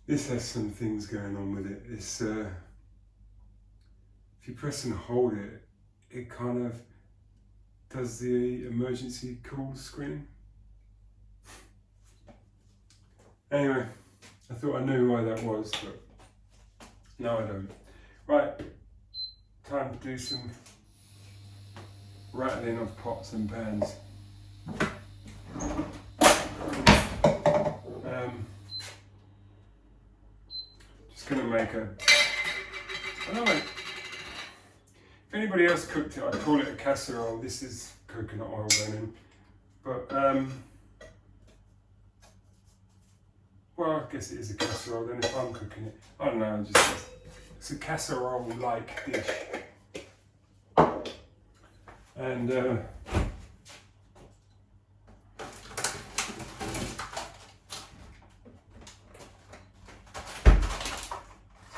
This has some things going on with it. It's if you press and hold it, it kind of does the emergency call screen. Anyway, I thought I knew why that was, but no, I don't. Right, time to do some rattling of pots and pans. Just gonna make a, I don't know, if anybody else cooked it, I'd call it a casserole. This is coconut oil burning, but well, I guess it is a casserole then if I'm cooking it. I don't know, it's a casserole-like dish. And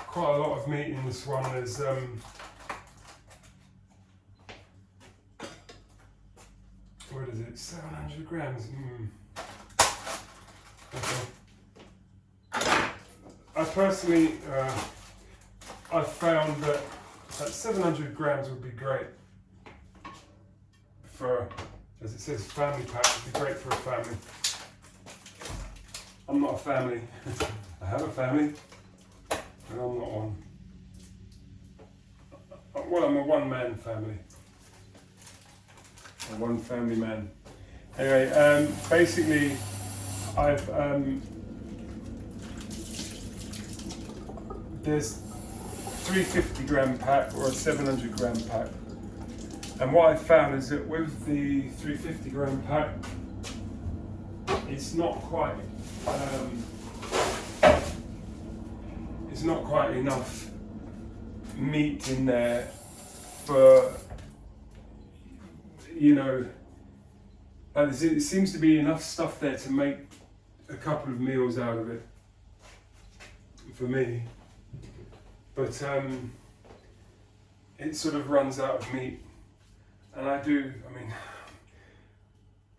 quite a lot of meat in this one. There's what is it, 700 grams? Okay. I personally, I've found that 700 grams would be great for, as it says, family pack. Would be great for a family. I'm not a family. I have a family, but I'm not one. Well, I'm a one-man family. A one-family man. Anyway, basically, I've there's 350 gram pack or a 700 gram pack, and what I found is that with the 350 gram pack, it's not quite enough meat in there for, you know, there seems to be enough stuff there to make a couple of meals out of it for me. But it sort of runs out of meat, and I mean,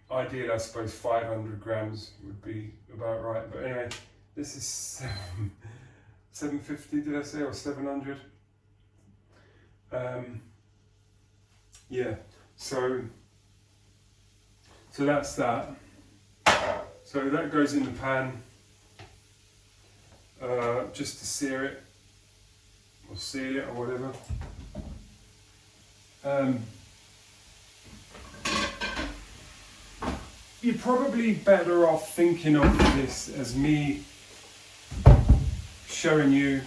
ideally I suppose 500 grams would be about right, but anyway, this is 750, did I say, or 700? Yeah, so that's that. So that goes in the pan just to sear it, or seal it, or whatever. You're probably better off thinking of this as me showing you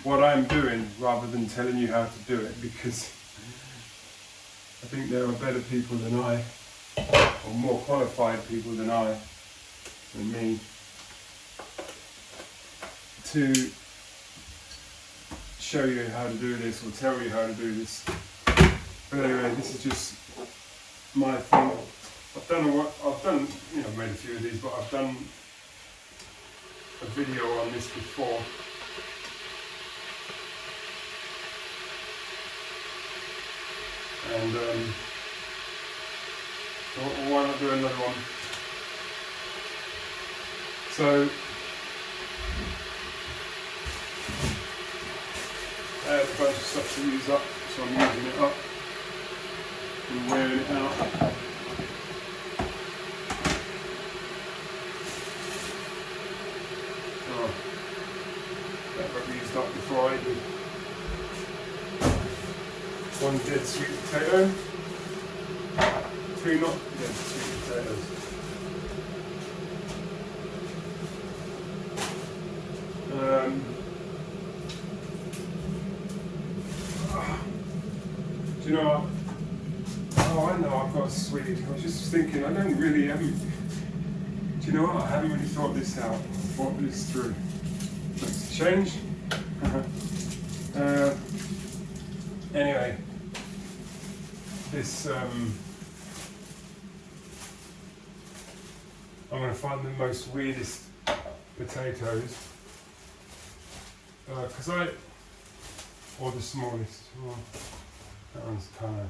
what I'm doing rather than telling you how to do it, because I think there are better people than I, or more qualified people than me, to show you how to do this or tell you how to do this. But anyway, this is just my thing. I've done, you know, I've made a few of these, but I've done a video on this before. And so why not do another one? So I had a bunch of stuff to use up, so I'm using it up and wearing it out. Oh, that got used up before I did. One dead sweet potato, two not dead sweet potatoes. Do you know what? Oh, I know I've got a Swede. I was just thinking, I don't really have. Do you know what? I haven't really thought this out. Thought this through. Makes a change. Anyway, this I'm going to find the most weirdest potatoes because or the smallest. Oh, that one's kind of,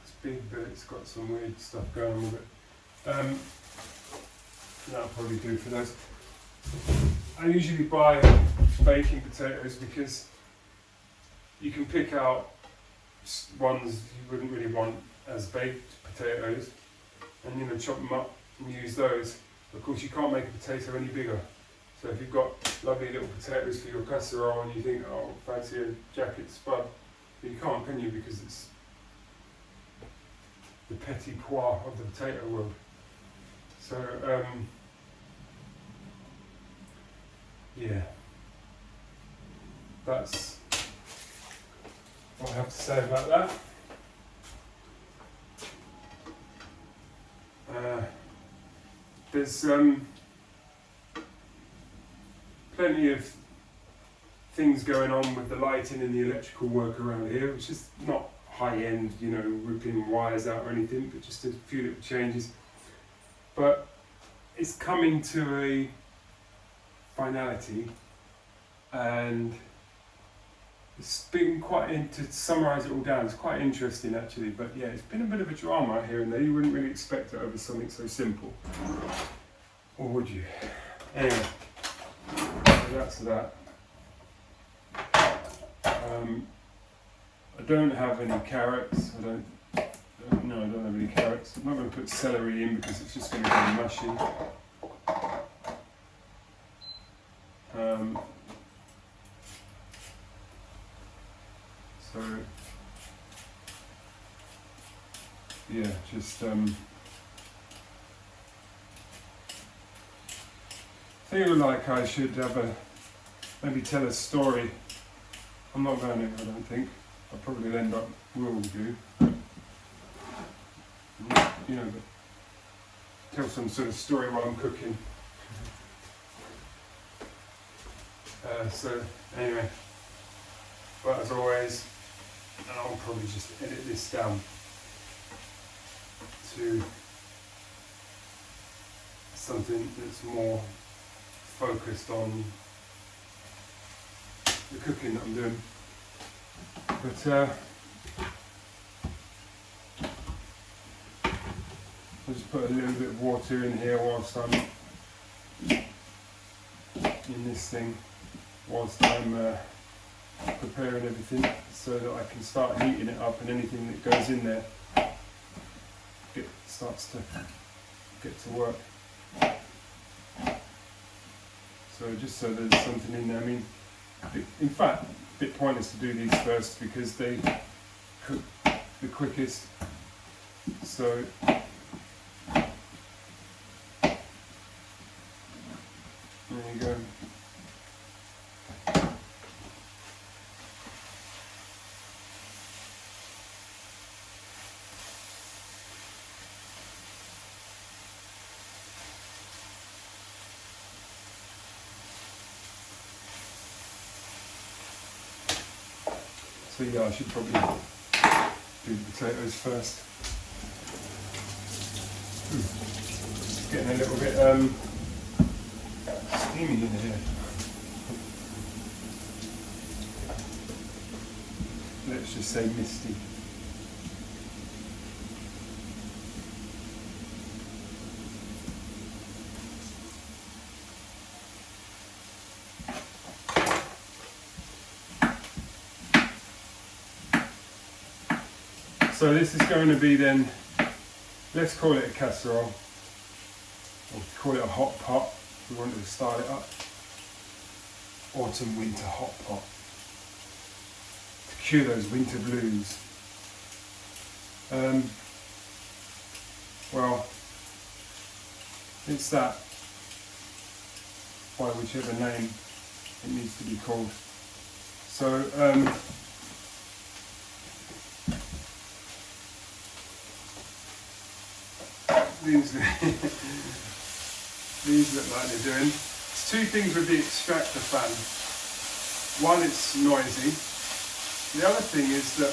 it's big, but it's got some weird stuff going on with it. That'll probably do for those. I usually buy baking potatoes because you can pick out ones you wouldn't really want as baked potatoes and chop them up and use those. Of course you can't make a potato any bigger. So if you've got lovely little potatoes for your casserole and you think, oh, fancy a jacket spud, you can't, can you? Because it's the petit pois of the potato world. So, yeah, that's what I have to say about that. There's plenty of things going on with the lighting and the electrical work around here, which is not high-end, ripping wires out or anything, but just a few little changes. But it's coming to a finality, and it's been to summarise it all down, it's quite interesting actually, but yeah, it's been a bit of a drama here and there. You wouldn't really expect it over something so simple, or would you? Anyway, so that's that. I don't have any carrots. I don't have any carrots. I'm not going to put celery in because it's just going to go mushy. So yeah, just feel like I should have maybe tell a story. I'm not going to, I don't think. I'll probably end up, will do. But tell some sort of story while I'm cooking. So anyway, but as always, I'll probably just edit this down to something that's more focused on the cooking that I'm doing. But I'll just put a little bit of water in here whilst I'm in this thing, whilst I'm preparing everything, so that I can start heating it up and anything that goes in there starts to get to work. So just so there's something in there. I mean, in fact, a bit pointless to do these first because they cook the quickest. So there you go. So yeah, I should probably do the potatoes first. It's getting a little bit steamy in here. Let's just say misty. So this is going to be then, let's call it a casserole, or call it a hot pot if we wanted to start it up. Autumn winter hot pot. To cure those winter blues. Well, it's that, by whichever name it needs to be called. So, these look like they're doing. There's two things with the extractor fan. One, it's noisy. The other thing is that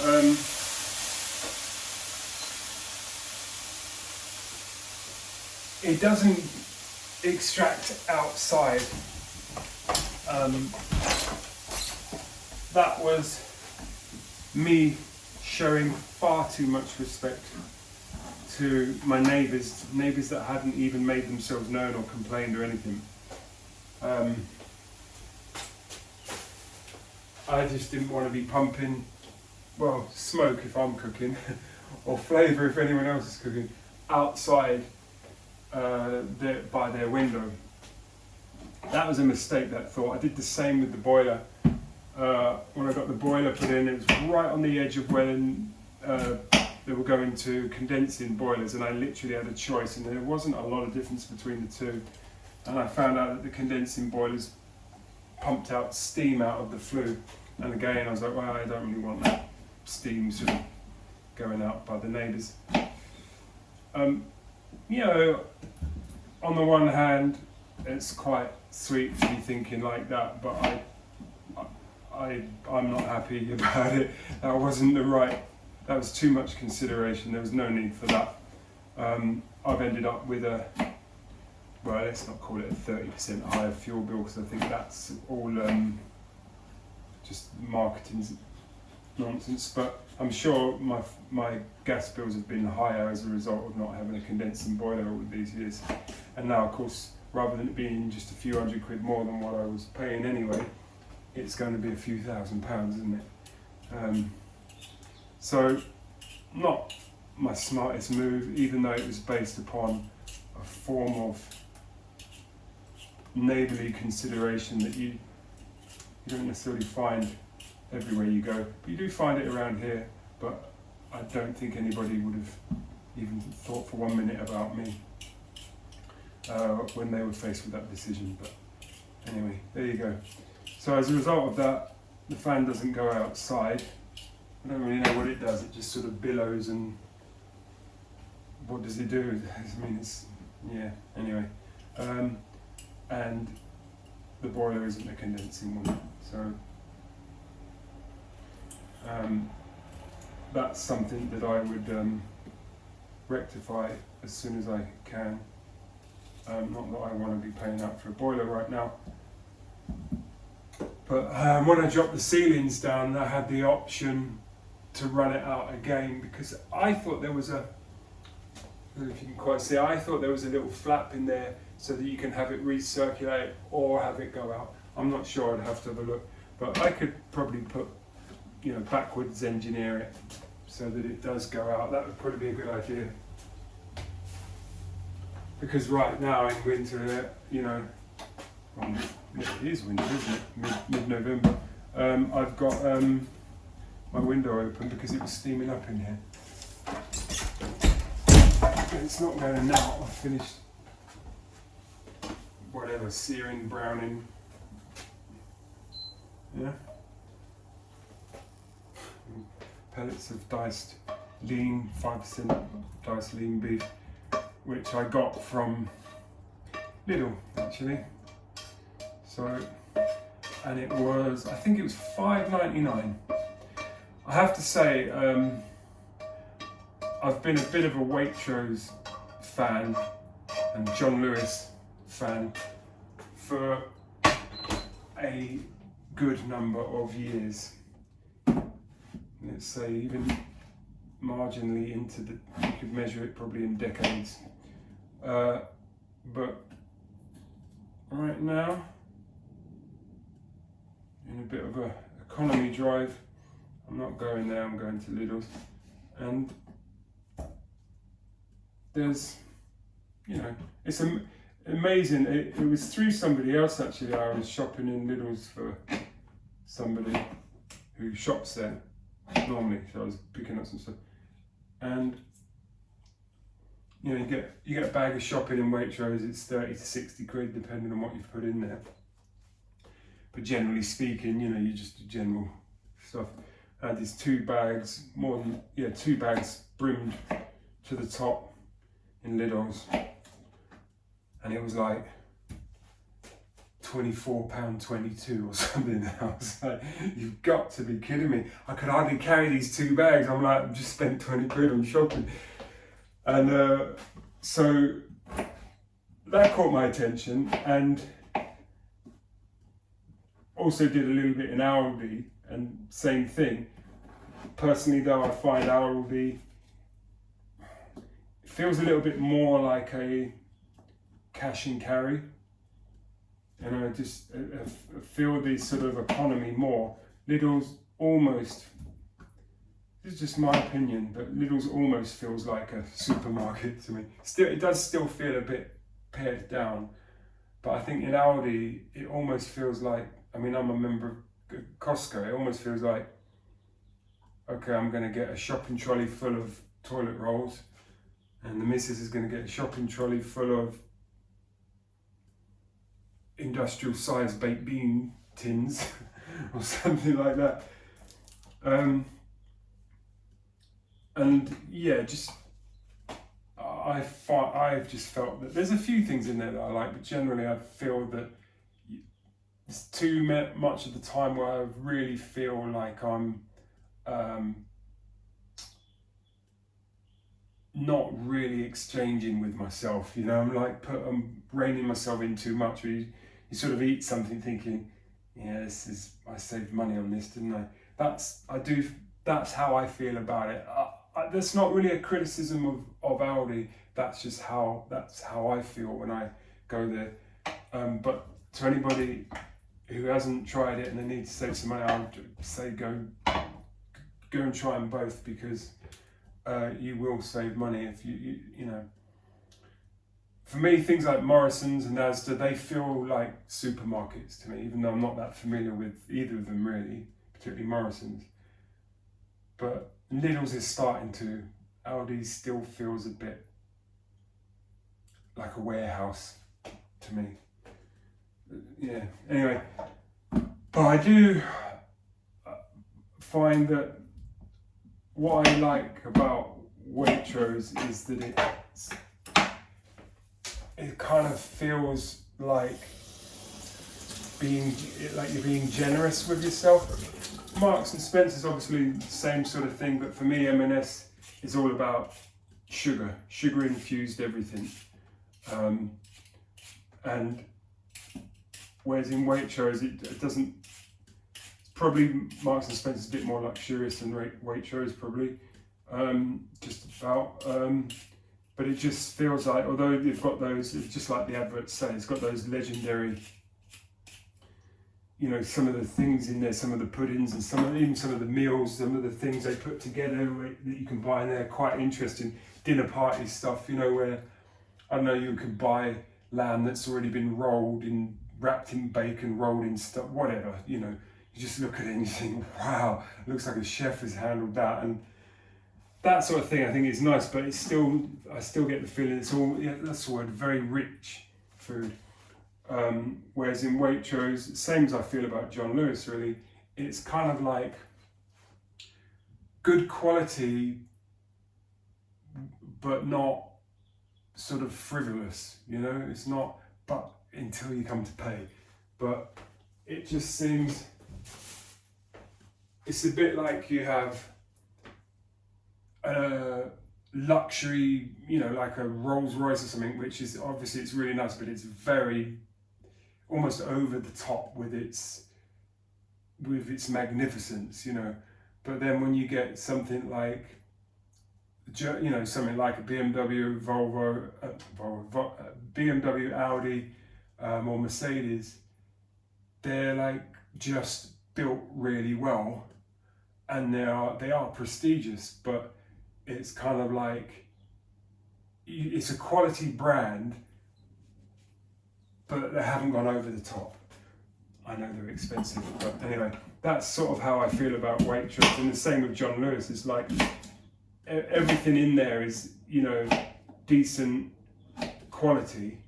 it doesn't extract outside. That was me showing far too much respect to my neighbours that hadn't even made themselves known or complained or anything. I just didn't want to be pumping, well, smoke if I'm cooking, or flavour if anyone else is cooking, outside by their window. That was a mistake, that thought. I did the same with the boiler. When I got the boiler put in, it was right on the edge of when they were going to condensing boilers, and I literally had a choice, and there wasn't a lot of difference between the two. And I found out that the condensing boilers pumped out steam out of the flue. And again, I was like, well, I don't really want that steam sort of going out by the neighbours. You know, on the one hand, it's quite sweet to be thinking like that, but I'm not happy about it. That wasn't the right, that was too much consideration. There was no need for that. I've ended up with a, well, let's not call it a 30% higher fuel bill, because I think that's all just marketing nonsense. But I'm sure my gas bills have been higher as a result of not having a condensing boiler all these years. And now, of course, rather than it being just a few £100 more than what I was paying anyway, it's going to be a few £1,000s, isn't it? So, not my smartest move, even though it was based upon a form of neighbourly consideration that you don't necessarily find everywhere you go. But you do find it around here, but I don't think anybody would have even thought for 1 minute about me when they were faced with that decision. But anyway, there you go. So as a result of that, the fan doesn't go outside. I don't really know what it does. It just sort of billows, and what does it do? I mean, it's, yeah, anyway. And the boiler isn't a condensing one. So that's something that I would rectify as soon as I can. Not that I want to be paying out for a boiler right now. But when I dropped the ceilings down, I had the option to run it out again, because I thought there was a, I don't know if you can quite see, I thought there was a little flap in there so that you can have it recirculate or have it go out. I'm not sure, I'd have to have a look. But I could probably put, you know, backwards engineer it so that it does go out. That would probably be a good idea. Because right now in winter, you know, well, it is winter, isn't it? Mid-November. I've got my window open because it was steaming up in here. It's not going now. I've finished whatever, searing, browning. Yeah. Pellets of diced lean, 5% diced lean beef, which I got from Lidl actually. So, and it was, I think it was $5.99. I have to say, I've been a bit of a Waitrose fan and John Lewis fan for a good number of years. Let's say even marginally into the, you could measure it probably in decades. But right now, in a bit of a economy drive, I'm not going there, I'm going to Lidl's. And there's, you know, it's amazing. It was through somebody else actually. I was shopping in Lidl's for somebody who shops there normally, so I was picking up some stuff. And you know, you get a bag of shopping in Waitrose, it's 30 to 60 quid depending on what you've put in there. But generally speaking, you know, you just do general stuff. I had these 2 bags, two bags brimmed to the top in Lidl's, and it was like £24.22 or something. I was like, you've got to be kidding me. I could hardly carry these 2 bags. I'm like, I've just spent 20 quid on shopping. And so that caught my attention, and also did a little bit in Aldi, and same thing. Personally though, I find Aldi feels a little bit more like a cash and carry. and I just feel the sort of economy more. Lidl's almost, this is just my opinion, but Lidl's almost feels like a supermarket to me. Still, it does still feel a bit pared down, but I think in Aldi, it almost feels like, I mean, I'm a member of Costco, it almost feels like, okay, I'm going to get a shopping trolley full of toilet rolls, and the missus is going to get a shopping trolley full of industrial sized baked bean tins or something like that. And yeah, just I've just felt that there's a few things in there that I like, but generally I feel that it's too much of the time where I really feel like I'm not really exchanging with myself. You know, I'm reining myself in too much. Where you sort of eat something thinking, yeah, I saved money on this, didn't I? That's how I feel about it. That's not really a criticism of Aldi. That's just how I feel when I go there. But to anybody who hasn't tried it and they need to save some money, I would say go and try them both, because you will save money if you know. For me, things like Morrison's and Asda, they feel like supermarkets to me, even though I'm not that familiar with either of them really, particularly Morrison's. But Lidl's is starting to. Aldi still feels a bit like a warehouse to me. Yeah, anyway. But I do find that what I like about Waitrose is that it kind of feels like you're being generous with yourself. Marks and Spencer's obviously the same sort of thing, but for me M&S is all about sugar infused everything. And whereas in Waitrose it doesn't, it's probably Marks and Spencer's a bit more luxurious than Waitrose probably, just about. But it just feels like, although they've got those, it's just like the adverts say, it's got those legendary, you know, some of the things in there, some of the puddings and even some of the meals, some of the things they put together that you can buy in there, quite interesting. Dinner party stuff, you know, where, I don't know, you can buy lamb that's already been wrapped in bacon, rolled in stuff, whatever, you know. You just look at it and you think, wow, it looks like a chef has handled that. And that sort of thing I think is nice, but I still get the feeling it's all, yeah, that's the word, very rich food. Whereas in Waitrose, same as I feel about John Lewis really, it's kind of like good quality, but not sort of frivolous, you know, it's not, but until you come to pay. But it just seems, it's a bit like you have a luxury, you know, like a Rolls Royce or something, which is obviously it's really nice, but it's very almost over the top with its magnificence, you know. But then when you get something like, you know, something like a BMW, BMW, Audi, or Mercedes, they're like just built really well, and they are prestigious, but it's kind of like, it's a quality brand, but they haven't gone over the top. I know they're expensive, but anyway, that's sort of how I feel about Waitrose. And the same with John Lewis. It's like everything in there is, you know, decent quality.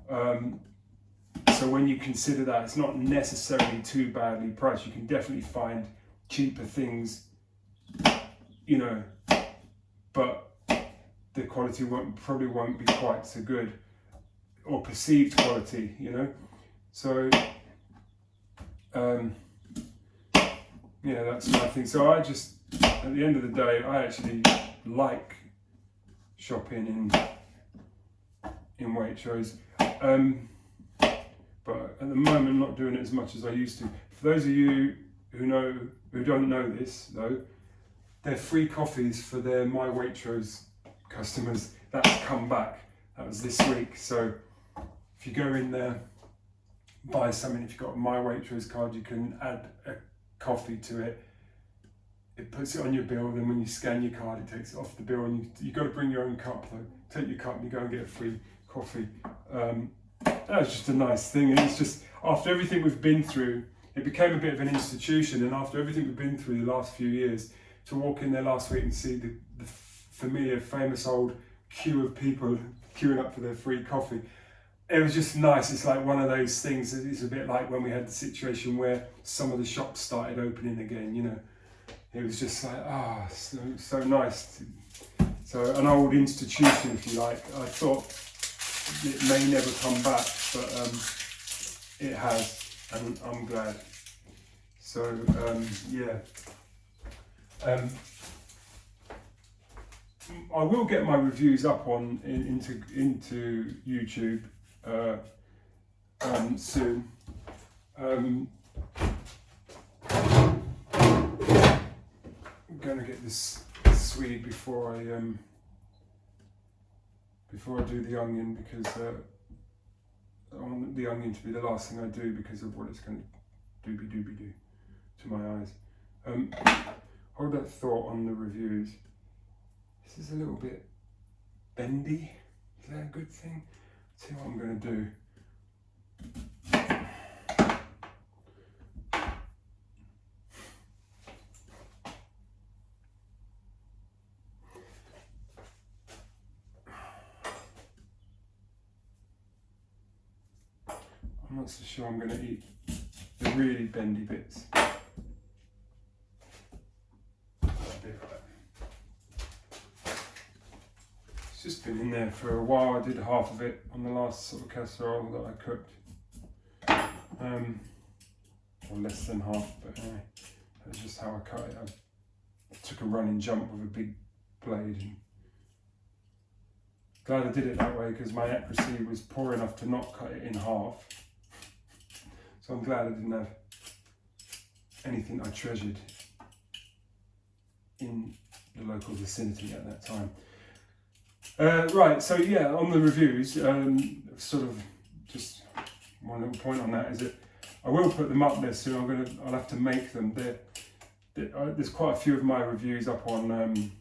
So when you consider that, it's not necessarily too badly priced. You can definitely find cheaper things, you know, but the quality probably won't be quite so good, or perceived quality, you know. So yeah, that's my thing. So I just, at the end of the day, I actually like shopping in Waitrose, but at the moment I'm not doing it as much as I used to. For those of you who don't know this though, they're free coffees for their My Waitrose customers. That's come back. That was this week. So if you go in there, buy something. If you've got a My Waitrose card, you can add a coffee to it. It puts it on your bill, then when you scan your card, it takes it off the bill, and you've got to bring your own cup though. Take your cup and you go and get a free coffee. That was just a nice thing, and it's just, after everything we've been through, it became a bit of an institution, and after everything we've been through the last few years, to walk in there last week and see the familiar, famous old queue of people queuing up for their free coffee, it was just nice. It's like one of those things, it's a bit like when we had the situation where some of the shops started opening again, you know. It was just like, so nice. So an old institution, if you like. I thought it may never come back, but it has, and I'm glad. So yeah. I will get my reviews up into YouTube soon. I'm going to get this Swede before I do the onion, because I want the onion to be the last thing I do because of what it's going to do to my eyes. Hold that thought on the reviews. This is a little bit bendy. Is that a good thing? Let's see what I'm going to do. I'm not so sure I'm going to eat the really bendy bits. It's just been in there for a while. I did half of it on the last sort of casserole that I cooked. Or less than half, but anyway, that's just how I cut it. I took a running jump with a big blade. And glad I did it that way, because my accuracy was poor enough to not cut it in half. So I'm glad I didn't have anything I treasured in the local vicinity at that time. Right, so yeah, on the reviews, sort of just one little point on that is that I will put them up there soon. I'll have to make them. There's quite a few of my reviews up on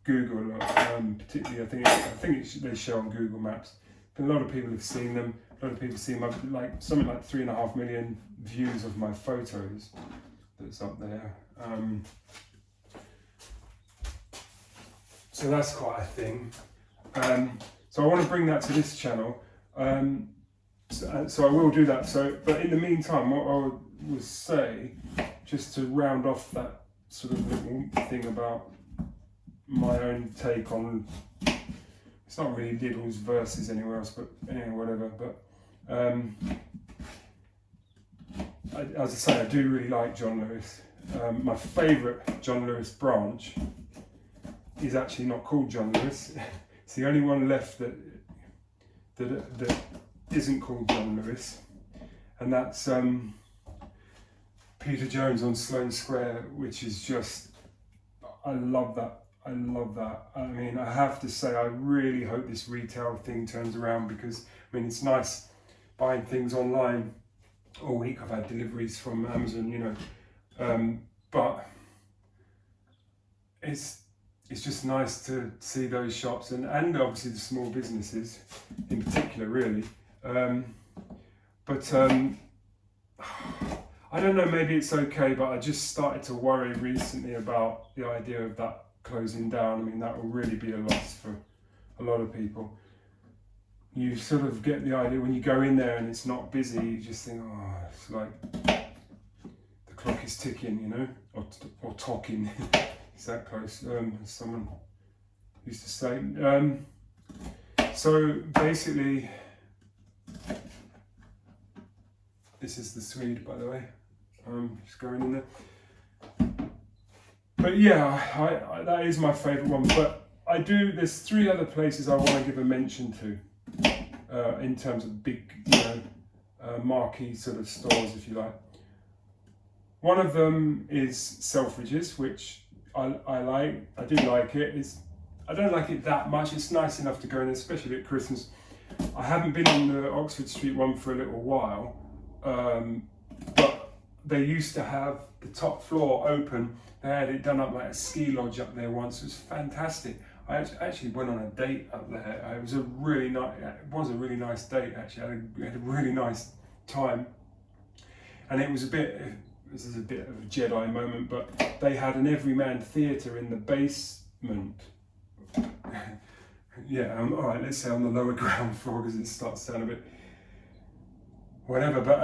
Google, particularly I think they show on Google Maps. A lot of people have seen them. A lot of people see like something like 3.5 million views of my photos that's up there. So that's quite a thing. So I want to bring that to this channel. So I will do that. So, but in the meantime, what I would say, just to round off that sort of little thing about my own take on, it's not really Lidl's versus anywhere else, but anyway, whatever. But as I say, I do really like John Lewis. My favourite John Lewis branch is actually not called John Lewis. It's the only one left that isn't called John Lewis, and that's Peter Jones on Sloane Square, which is just, I love that. I mean, I have to say, I really hope this retail thing turns around, because I mean, it's nice buying things online all week. I've had deliveries from Amazon, you know, but it's just nice to see those shops and obviously the small businesses in particular, really. But I don't know, maybe it's okay, but I just started to worry recently about the idea of that closing down. I mean, that will really be a loss for a lot of people. You sort of get the idea when you go in there and it's not busy, you just think, oh, it's like the clock is ticking, you know, or talking. It's that close, as someone used to say. So basically, this is the Swede, by the way. Just going in there. But yeah, I that is my favourite one. But there's 3 other places I want to give a mention to, in terms of big, you know, marquee sort of stores, if you like. One of them is Selfridges, which I like. I do like it. I don't like it that much. It's nice enough to go in, especially at Christmas. I haven't been on the Oxford Street one for a little while, But they used to have the top floor open. They had it done up like a ski lodge up there once. It was fantastic. I actually went on a date up there. It was a really nice date actually. We had a really nice time, and it was a bit. This is a bit of a Jedi moment, but they had an everyman theatre in the basement. Yeah, all right. Let's say on the lower ground floor because it starts to sound a bit whatever. But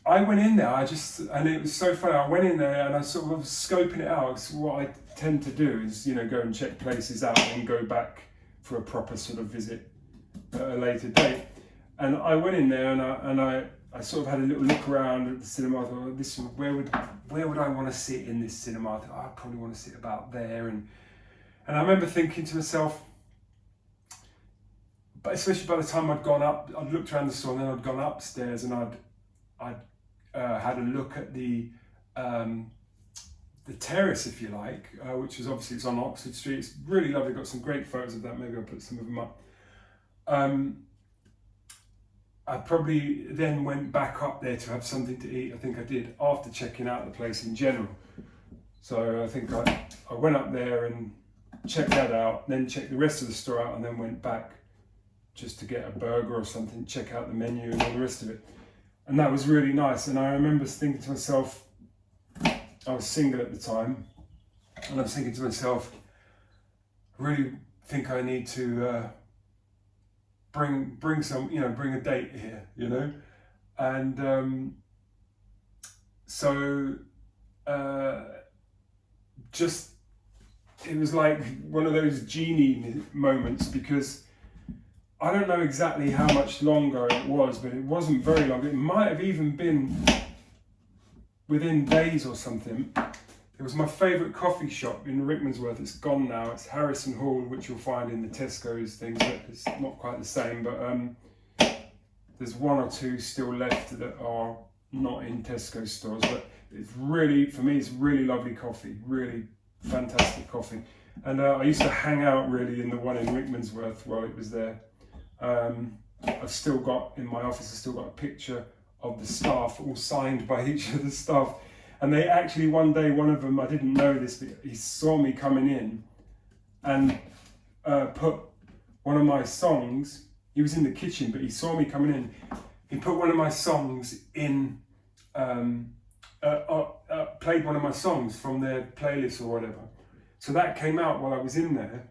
I went in there. And it was so funny. I went in there and I sort of was scoping it out. So what I tend to do is, go and check places out and go back for a proper sort of visit at a later date. And I went in there and I sort of had a little look around at the cinema. I thought, where would I want to sit in this cinema? I thought, I probably want to sit about there. And I remember thinking to myself, but especially by the time I'd gone up, I'd looked around the store and then I'd gone upstairs and I'd had a look at the terrace, if you like, which is obviously, it's on Oxford Street. It's really lovely. Got some great photos of that. Maybe I'll put some of them up. I probably then went back up there to have something to eat. I think I did after checking out the place in general. So I think I went up there and checked that out, then checked the rest of the store out, and then went back just to get a burger or something, check out the menu and all the rest of it. And that was really nice. And I remember thinking to myself, I was single at the time, and I was thinking to myself, I really think I need to bring a date here, and so just it was like one of those genie moments, because I don't know exactly how much longer it was, but it wasn't very long. It might have even been within days or something. It was my favourite coffee shop in Rickmansworth. It's gone now. It's Harrison Hall, which you'll find in the Tesco's things. It's not quite the same, but there's one or two still left that are not in Tesco stores. But it's really, for me, it's really lovely coffee, really fantastic coffee. And I used to hang out really in the one in Rickmansworth while it was there. I've still got, in my office, I've still got a picture of the staff, all signed by each of the staff. And they actually, one day, one of them, I didn't know this, but he saw me coming in and put one of my songs, he was in the kitchen, but he saw me coming in, he put one of my songs in, played one of my songs from their playlist or whatever. So that came out while I was in there.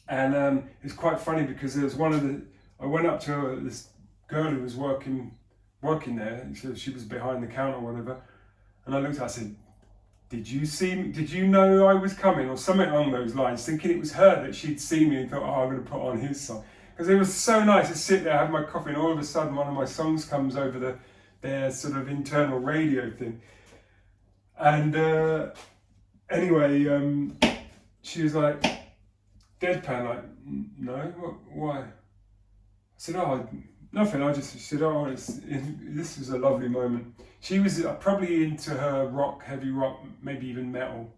And it's quite funny because there was I went up to this girl who was working there, so she was behind the counter or whatever. And I looked at her, I said, did you see me? Did you know I was coming? Or something along those lines, thinking it was her that she'd seen me and thought, I'm going to put on his song. Because it was so nice to sit there, have my coffee, and all of a sudden one of my songs comes over their sort of internal radio thing. And anyway, she was like, deadpan, like, no, why? I said, nothing. She said, this was a lovely moment. She was probably into her heavy rock, maybe even metal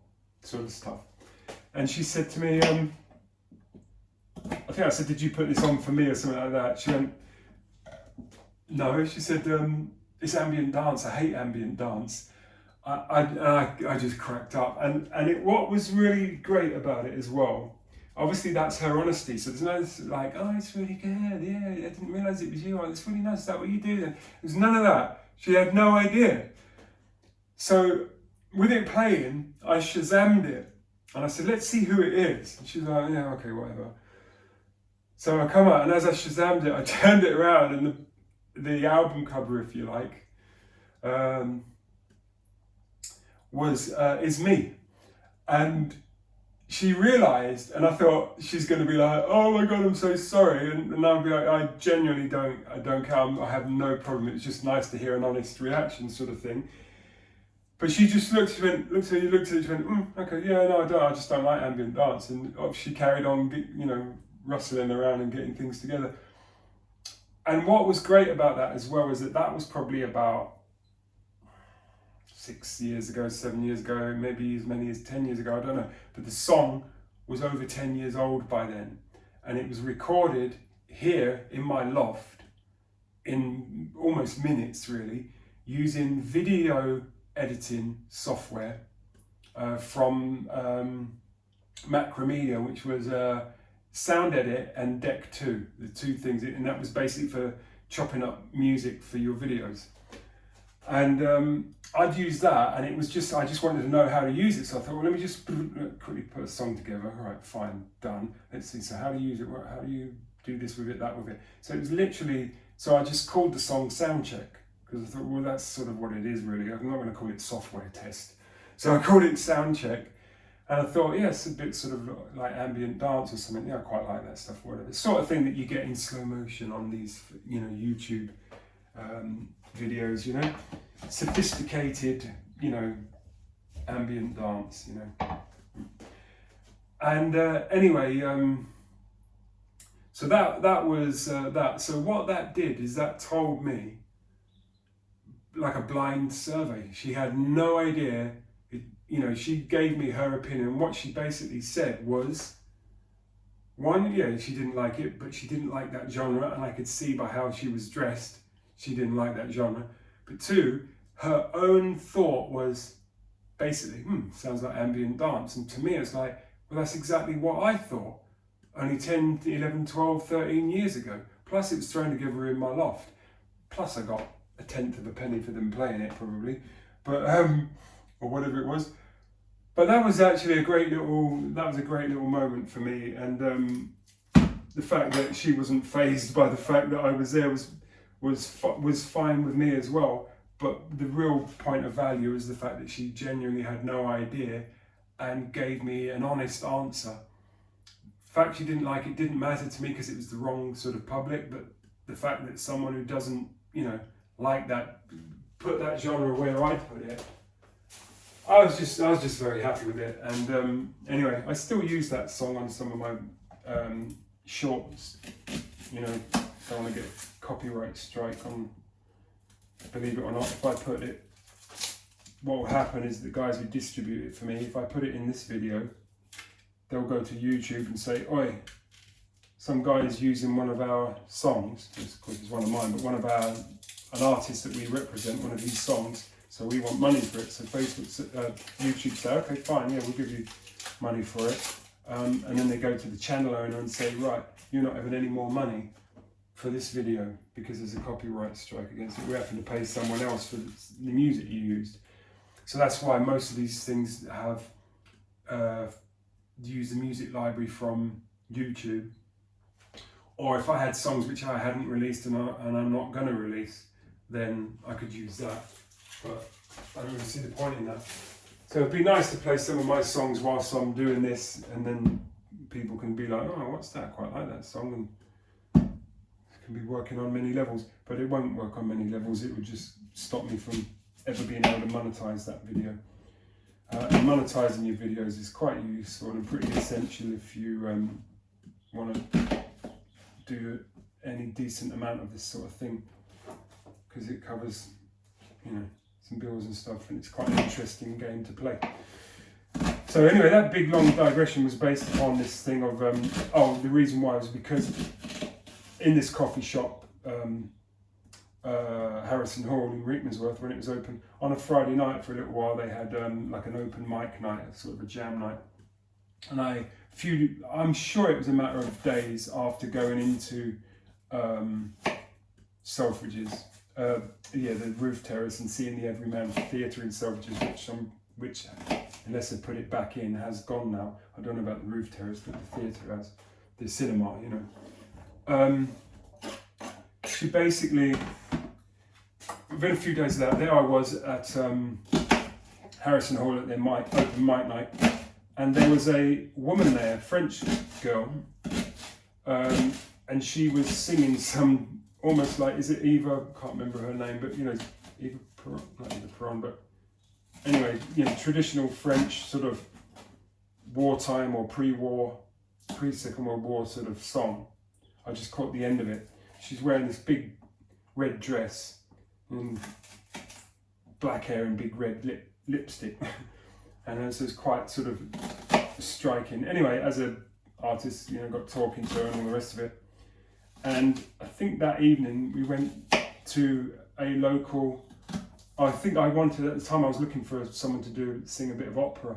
sort of stuff. And she said to me, I think I said, did you put this on for me or something like that? She went, no. She said, it's ambient dance. I hate ambient dance. I just cracked up. And what was really great about it as well, obviously that's her honesty, so there's no like, oh, it's really good, yeah, I didn't realise it was you, oh, it's really nice, is that what you do then? There's none of that. She had no idea. So with it playing, I Shazammed it, and I said, let's see who it is. And she was like, yeah, okay, whatever. So I come out, and as I Shazammed it, I turned it around, and the album cover, if you like, is me. And she realised, and I thought she's going to be like, oh my God, I'm so sorry. And I'll be like, I genuinely don't care. I have no problem. It's just nice to hear an honest reaction sort of thing. But she just looked at it, she went, okay, yeah, no, I just don't like ambient dance. And she carried on, rustling around and getting things together. And what was great about that as well is that was probably about 6 years ago, 7 years ago, maybe as many as 10 years ago, I don't know. But the song was over 10 years old by then. And it was recorded here in my loft in almost minutes really, using video editing software from Macromedia, which was Sound Edit and Deck 2, the two things, and that was basically for chopping up music for your videos. And I'd used that, and it was just, I just wanted to know how to use it. So I thought, well, let me just quickly put a song together. All right, fine, done. Let's see, so how do you use it? How do you do this with it, that with it? So it was literally, so I just called the song Soundcheck, because I thought, well, that's sort of what it is really. I'm not going to call it software test. So I called it Soundcheck, and I thought, yeah, it's a bit sort of like ambient dance or something. Yeah, I quite like that stuff, whatever. The sort of thing that you get in slow motion on these, you know, YouTube videos, you know, sophisticated, you know, ambient dance, you know. And anyway, so that was that. So what that did is that told me, like a blind survey. She had no idea. You know, she gave me her opinion. What she basically said was, one, yeah, she didn't like it, but she didn't like that genre, and I could see by how she was dressed, she didn't like that genre. But two, her own thought was basically, sounds like ambient dance. And to me, it's like, well, that's exactly what I thought only 10, 11, 12, 13 years ago. Plus, it was thrown together in my loft. Plus, I got a tenth of a penny for them playing it, probably, but or whatever it was. But that was actually a great little moment for me, and the fact that she wasn't fazed by the fact that I was there was fine with me as well. But the real point of value is the fact that she genuinely had no idea and gave me an honest answer. The fact she didn't like it didn't matter to me because it was the wrong sort of public, but the fact that someone who doesn't, you know, like that, put that genre where I put it, I was just very happy with it. And anyway, I still use that song on some of my shorts. You know, don't want to get copyright strike on. Believe it or not, if I put it, what will happen is the guys who distribute it for me, if I put it in this video, they'll go to YouTube and say, oi, some guy is using one of our songs, of course it's one of mine, but an artist that we represent, one of these songs, so we want money for it. So YouTube say, okay, fine, yeah, we'll give you money for it. And then they go to the channel owner and say, right, you're not having any more money for this video because there's a copyright strike against it. We're having to pay someone else for the music you used. So that's why most of these things have used the music library from YouTube. Or if I had songs which I hadn't released and I'm not going to release, then I could use that. But I don't really see the point in that. So it'd be nice to play some of my songs whilst I'm doing this, and then people can be like, oh, what's that? I quite like that song. And be working on many levels, but it won't work on many levels. It would just stop me from ever being able to monetize that video. And monetizing your videos is quite useful and pretty essential if you want to do any decent amount of this sort of thing, because it covers, you know, some bills and stuff, and it's quite an interesting game to play. So anyway, that big long digression was based upon this thing of the reason why was because in this coffee shop, Harrison Hall in Rickmansworth, when it was open, on a Friday night for a little while, they had like an open mic night, sort of a jam night. And I'm sure it was a matter of days after going into Selfridges, the roof terrace, and seeing the Everyman Theatre in Selfridges, which, unless they put it back in, has gone now. I don't know about the roof terrace, but the theatre has, the cinema, you know. She basically, within a few days of that, there I was at Harrison Hall at their open mic night, and there was a woman there, a French girl, and she was singing some, almost like, is it Eva, I can't remember her name, but you know, Eva Peron, not Eva Peron, but anyway, you know, traditional French sort of wartime or pre-war, pre-Second World War sort of song. I just caught the end of it. She's wearing this big red dress and black hair and big red lipstick. And so it's quite sort of striking. Anyway, as an artist, you know, got talking to her and all the rest of it. And I think that evening we went to a local. I think I wanted at the time. I was looking for someone to sing a bit of opera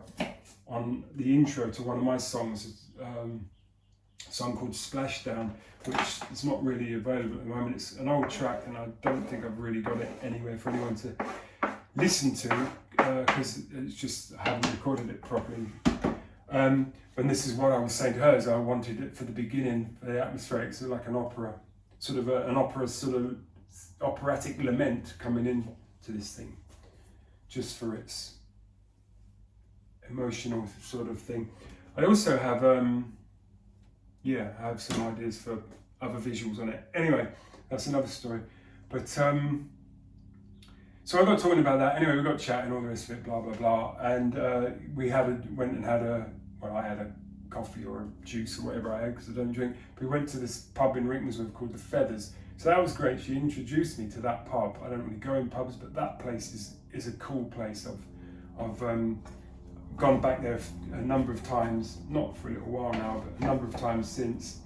on the intro to one of my songs. A song called Splashdown, which is not really available at the moment. It's an old track, and I don't think I've really got it anywhere for anyone to listen to because it's just I haven't recorded it properly. And this is what I was saying to her: is I wanted it for the beginning, for the atmospheric, so like an opera, sort of an opera, sort of operatic lament coming in to this thing, just for its emotional sort of thing. I also have I have some ideas for other visuals on it. Anyway, that's another story. But so I got talking about that. Anyway, we got chatting, all the rest of it, blah blah blah, and I had a coffee or a juice or whatever I had because I don't drink. But we went to this pub in Rickmansworth called the Feathers. So that was great. She introduced me to that pub. I don't really go in pubs, but that place is a cool place. I've gone back there a number of times, not for a little while now, but a number of times since,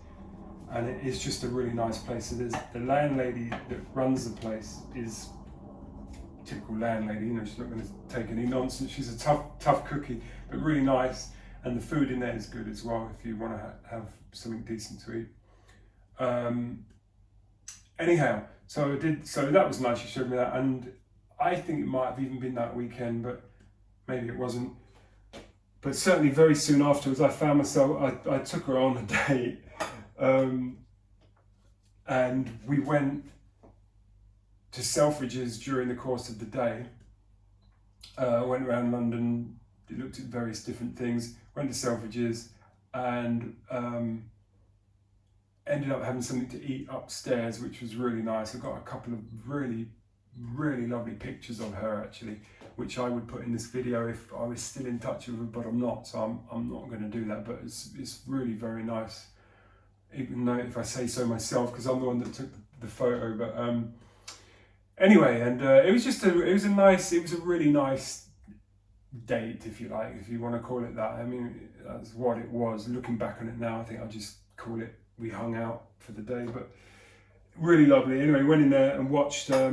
and it is just a really nice place. So there's the landlady that runs the place is typical landlady, you know, she's not going to take any nonsense. She's a tough cookie, but really nice, and the food in there is good as well if you want to have something decent to eat. Anyhow, so that was nice. She showed me that, and I think it might have even been that weekend, but maybe it wasn't. But certainly very soon afterwards, I found myself, I took her on a date, and we went to Selfridges during the course of the day. Went around London, looked at various different things, went to Selfridges, and ended up having something to eat upstairs, which was really nice. I got a couple of really lovely pictures of her actually, which I would put in this video if I was still in touch with her, but I'm not, so I'm not going to do that. But it's really very nice, even though if I say so myself, because I'm the one that took the photo. But anyway, and it was a really nice date, if you like, if you want to call it that. I mean, that's what it was. Looking back on it now, I think I'll just call it we hung out for the day, but really lovely. Anyway, went in there and watched. I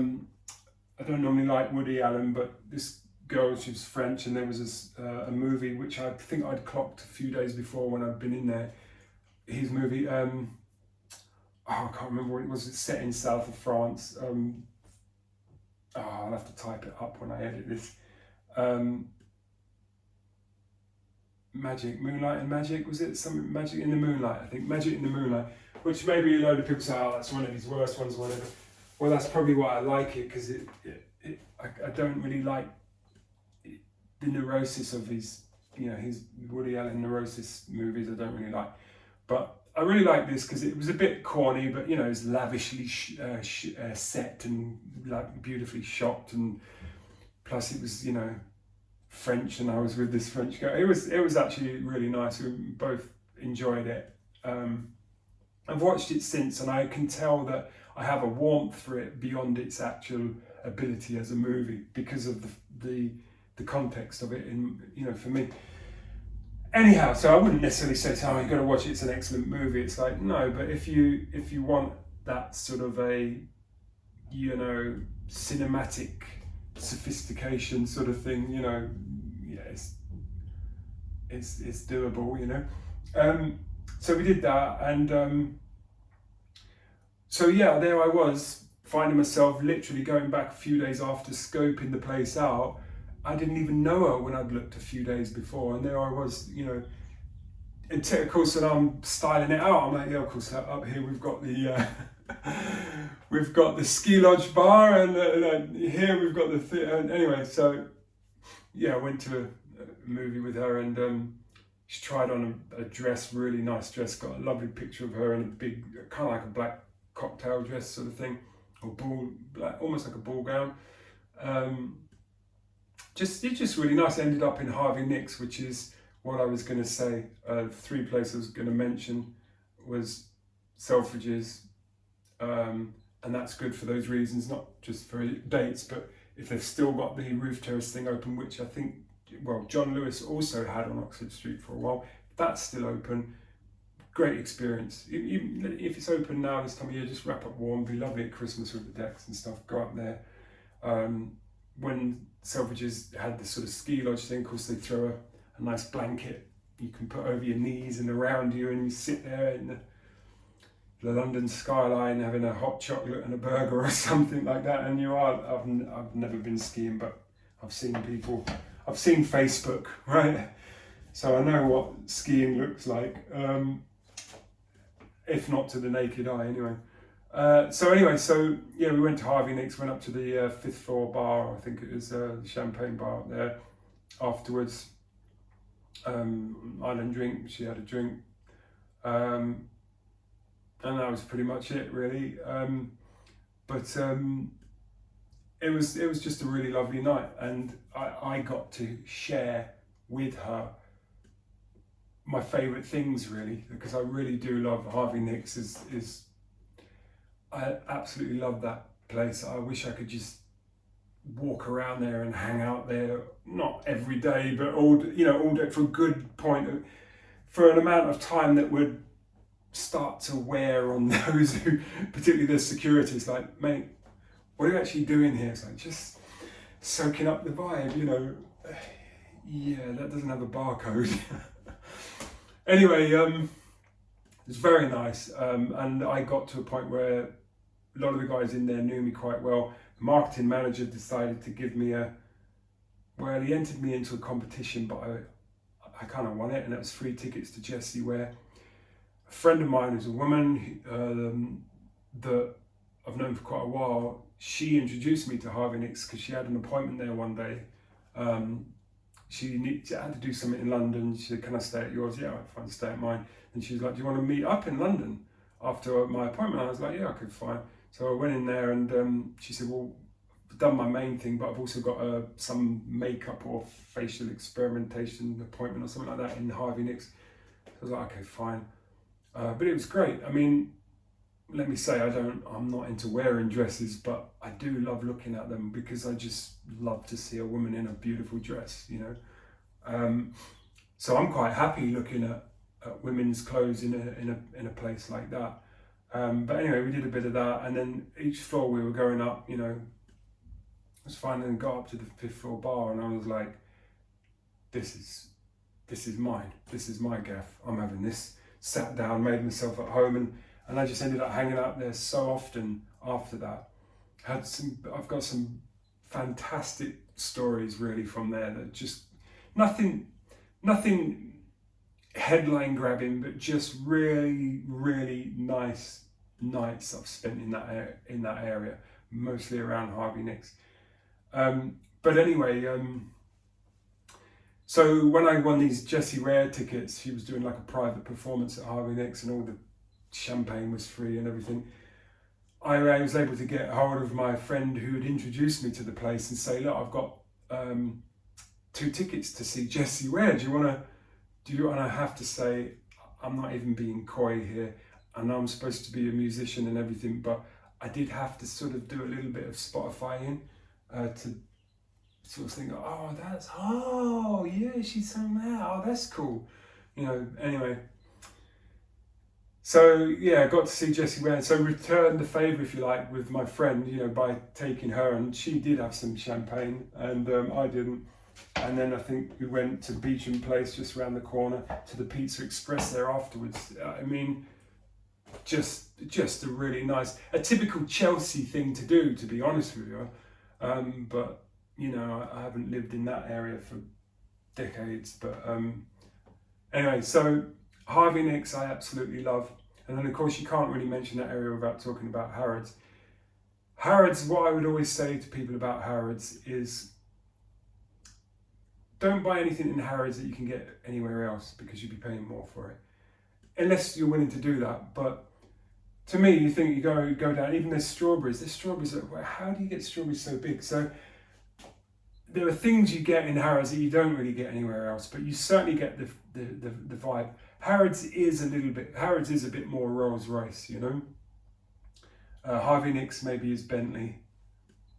don't normally like Woody Allen, but this girl, she was French, and there was this, a movie which I think I'd clocked a few days before when I'd been in there. His movie, I can't remember what it was. It's set in south of France. I'll have to type it up when I edit this. Moonlight and Magic, was it? Something Magic in the Moonlight, I think. Magic in the Moonlight, which maybe a load of people say, oh, that's one of his worst ones or whatever. Well, that's probably why I like it, because I don't really like the neurosis of his Woody Allen neurosis movies. I don't really like, but I really like this because it was a bit corny, but you know, it's lavishly set and like beautifully shot, and plus it was, you know, French, and I was with this French girl. It was actually really nice. We both enjoyed it. I've watched it since, and I can tell that I have a warmth for it beyond its actual ability as a movie because of the context of it. In, you know, for me. Anyhow, so I wouldn't necessarily say, "Oh, you got to watch it. It's an excellent movie." It's like, no, but if you want that sort of a, you know, cinematic sophistication sort of thing, you know, yeah, it's doable, you know. So we did that, and so yeah, there I was, finding myself literally going back a few days after scoping the place out. I didn't even know her when I'd looked a few days before, and there I was, you know. And of course, and I'm styling it out. I'm like, yeah, of course, up here we've got the ski lodge bar, and here we've got the theatre. Anyway, so yeah, I went to a movie with her, and she tried on a dress, really nice dress. Got a lovely picture of her in a big, kind of like a black cocktail dress sort of thing, or black, almost like a ball gown. It's just really nice. Ended up in Harvey Nichols, which is what I was going to say. 3 places I was going to mention was Selfridges, and that's good for those reasons, not just for dates, but if they've still got the roof terrace thing open, which I think, well, John Lewis also had on Oxford Street for a while. That's still open. great experience. Even if it's open now this time of year, just wrap up warm. It'd be lovely at Christmas with the decks and stuff. Go up there. When Selfridges had this sort of ski lodge thing, of course they throw a nice blanket you can put over your knees and around you, and you sit there in the London skyline having a hot chocolate and a burger or something like that. And I've never been skiing, but I've seen Facebook, right? So I know what skiing looks like, if not to the naked eye anyway. So we went to Harvey Nichols, went up to the 5th floor bar, I think it was the champagne bar up there afterwards. I had a drink, she had a drink, and that was pretty much it really. It was just a really lovely night, and I got to share with her my favourite things really, because I really do love Harvey Nichols. I absolutely love that place. I wish I could just walk around there and hang out there, not every day, but all day for a good point, for an amount of time that would start to wear on those who, particularly the security. It's like, mate, what are you actually doing here? It's like, just soaking up the vibe, Yeah, that doesn't have a barcode. Anyway, it's very nice, and I got to a point where a lot of the guys in there knew me quite well. The marketing manager decided to give me he entered me into a competition, but I kind of won it, and it was free tickets to Jessie Ware. A friend of mine who's a woman that I've known for quite a while, she introduced me to Harvey Nichols because she had an appointment there one day. She had to do something in London. She said, "Can I stay at yours?" "Yeah, fine, stay at mine." And she was like, "Do you want to meet up in London after my appointment?" I was like, "Yeah, okay, fine." So I went in there, and she said, "Well, I've done my main thing, but I've also got some makeup or facial experimentation appointment or something like that in Harvey Nichols." So I was like, "Okay, fine." But it was great. I mean, let me say, I'm not into wearing dresses, but I do love looking at them because I just love to see a woman in a beautiful dress, So I'm quite happy looking at women's clothes in a place like that. But anyway, we did a bit of that, and then each floor we were going up, it was fine, and got up to the 5th floor bar, and I was like, this is mine. This is my gaff. I'm having this. Sat down, made myself at home, and I just ended up hanging out there so often after that. I've got some fantastic stories really from there that just nothing headline grabbing, but just really, really nice nights I've spent in that area, mostly around Harvey Nichols. But anyway, so when I won these Jessie Ware tickets, she was doing like a private performance at Harvey Nichols, and all the champagne was free and everything. I was able to get hold of my friend who had introduced me to the place and say, "Look, I've got 2 tickets to see Jessie Ware. Do you want to?" And I have to say, I'm not even being coy here. I know I'm supposed to be a musician and everything, but I did have to sort of do a little bit of Spotifying to sort of think, oh yeah, she's sang that. Oh, that's cool. Anyway. So yeah, I got to see Jessie Ware. So returned the favour, if you like, with my friend, by taking her, and she did have some champagne, and I didn't. And then I think we went to Beecham Place, just around the corner, to the Pizza Express there afterwards. I mean, just a really nice, a typical Chelsea thing to do, to be honest with you. But I haven't lived in that area for decades. But anyway, so Harvey Nichols I absolutely love. And then of course you can't really mention that area without talking about Harrods. Harrods, what I would always say to people about Harrods is, don't buy anything in Harrods that you can get anywhere else, because you'd be paying more for it. Unless you're willing to do that. But to me, you think you go down, even there's strawberries. How do you get strawberries so big? So there are things you get in Harrods that you don't really get anywhere else, but you certainly get the vibe. Harrods is a bit more Rolls Royce, Harvey Nichols maybe is Bentley,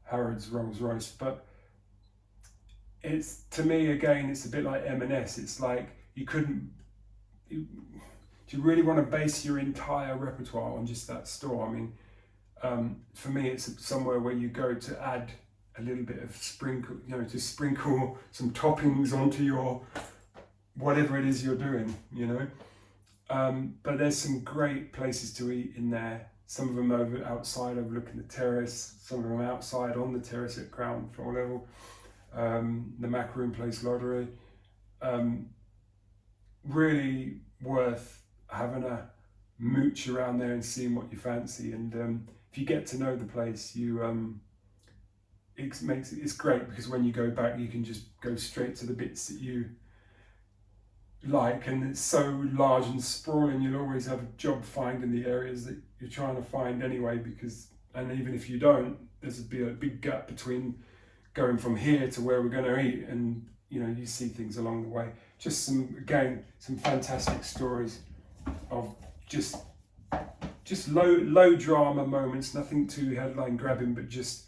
Harrods Rolls Royce, but to me again, it's a bit like M&S. It's like you Do you really want to base your entire repertoire on just that store? I mean, for me, it's somewhere where you go to add a little bit of sprinkle, to sprinkle some toppings onto your whatever it is you're doing, But there's some great places to eat in there. Some of them outside overlooking the terrace, some of them outside on the terrace at ground floor level. The Macaroon Place Lottery. Really worth having a mooch around there and seeing what you fancy. And if you get to know the place, it's great, because when you go back, you can just go straight to the bits that you like, and it's so large and sprawling, you'll always have a job finding the areas that you're trying to find anyway, and even if you don't, there's a big gap between going from here to where we're going to eat, and you see things along the way. Just some fantastic stories of just low drama moments, nothing too headline grabbing, but just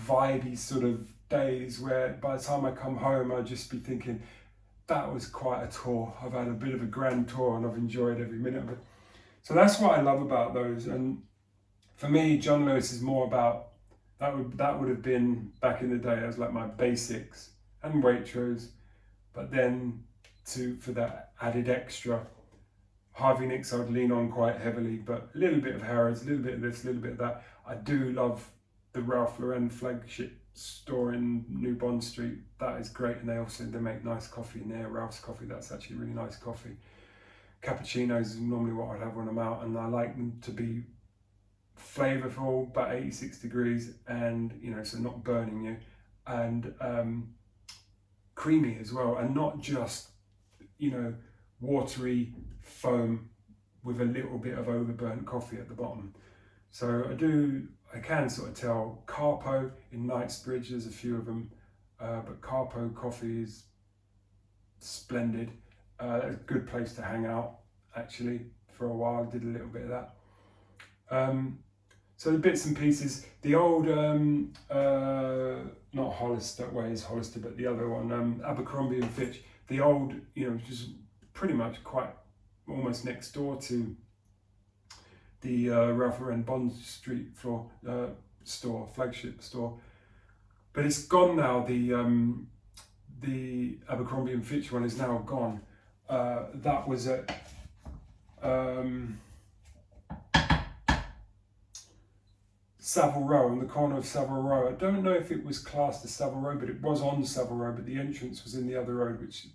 vibey sort of days where by the time I come home, I'll just be thinking, that was quite a tour. I've had a bit of a grand tour and I've enjoyed every minute of it. So that's what I love about those. And for me, John Lewis is more about, that would have been back in the day as like my basics and Waitrose, but then for that added extra, Harvey Nichols I would lean on quite heavily, but a little bit of Harrods, a little bit of this, a little bit of that. I do love the Ralph Lauren flagship store in New Bond Street. That is great, and they make nice coffee in there. Ralph's coffee, that's actually really nice coffee. Cappuccinos is normally what I'd have when I'm out, and I like them to be flavourful, about 86 degrees, and so not burning you, and creamy as well, and not just watery foam with a little bit of overburnt coffee at the bottom. So I can sort of tell. Carpo in Knightsbridge, there's a few of them, but Carpo coffee is splendid. A good place to hang out, actually, for a while. I did a little bit of that. So the bits and pieces, the old, not Hollister, well, it's Hollister, but the other one, Abercrombie and Fitch, the old, just pretty much quite almost next door to the Ralph Lauren Bond Street floor store, flagship store, but it's gone now. The Abercrombie and Fitch one is now gone. That was at Savile Row, on the corner of Savile Row. I don't know if it was classed as Savile Row, but it was on Savile Row, but the entrance was in the other road, which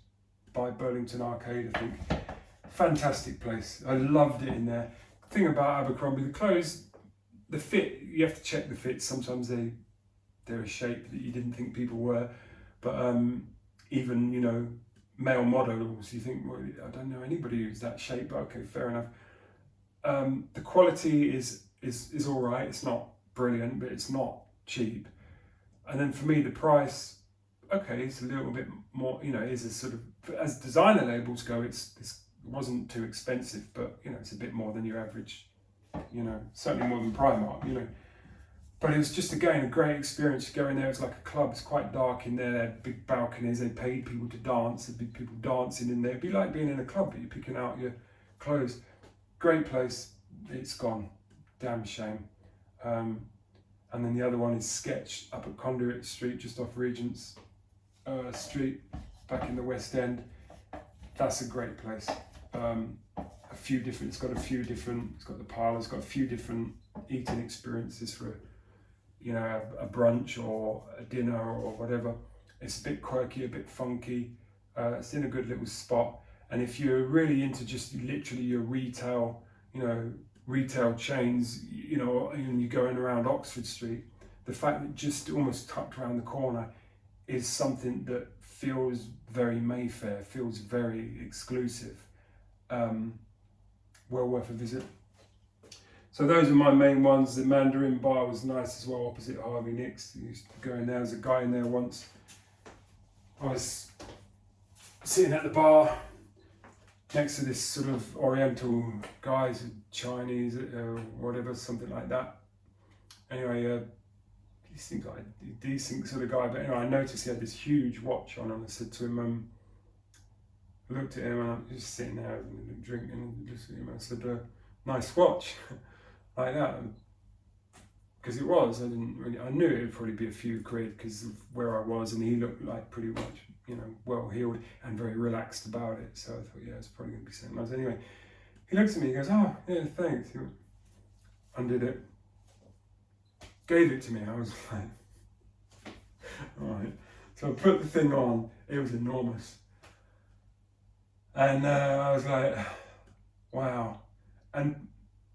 by Burlington Arcade, I think. Fantastic place. I loved it in there. The thing about Abercrombie, the clothes, the fit, you have to check the fit. Sometimes they're a shape that you didn't think people were, but even male models, you think, well, I don't know anybody who's that shape, but okay, fair enough. The quality is all right. It's not brilliant, but it's not cheap. And then for me, the price, okay, it's a little bit more, is a sort of, as designer labels go, it wasn't too expensive, but it's a bit more than your average, certainly more than Primark, But it was just, again, a great experience to go in there. It's like a club. It's quite dark in there. They had big balconies. They paid people to dance. There'd be people dancing in there. It'd be like being in a club, but you're picking out your clothes. Great place. It's gone. Damn shame. And then the other one is Sketch up at Conduit Street, just off Regent's Street, back in the West End. That's a great place. It's got the parlour, it's got a few different eating experiences for a brunch or a dinner or whatever. It's a bit quirky, a bit funky. It's in a good little spot. And if you're really into just literally your retail chains, and you're going around Oxford Street, the fact that just almost tucked around the corner is something that feels very Mayfair, feels very exclusive. Well worth a visit. So those are my main ones. The Mandarin Bar was nice as well, opposite Harvey Nichols. I used to go in there. There was a guy in there once. I was sitting at the bar next to this sort of Oriental guy, Chinese, whatever, something like that. Anyway, he seems like a decent sort of guy, but anyway, I noticed he had this huge watch on, and I said to him, I looked at him and I'm just sitting there and drinking and listening to him. I said, nice watch, like that. Because it was, I knew it would probably be a few quid because of where I was, and he looked like pretty much, well heeled and very relaxed about it. So I thought, yeah, it's probably going to be something nice. Anyway, he looks at me, he goes, oh, yeah, thanks. He undid it, gave it to me. I was like, all right. So I put the thing on, it was enormous. And I was like, wow. And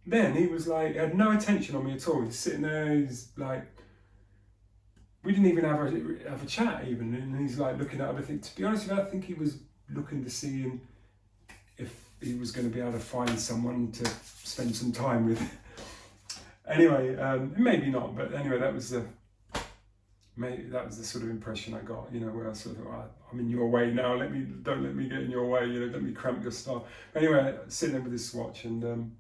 then he was like, he had no attention on me at all. He's sitting there, he's like, we didn't even have a chat even. And he's like looking at other things. To be honest with you, I think he was looking to see if he was going to be able to find someone to spend some time with. Anyway, maybe not, but anyway, that was the sort of impression I got, where I sort of thought, I'm in your way now, don't let me get in your way, let me cramp your style. Anyway, sitting there with this watch, and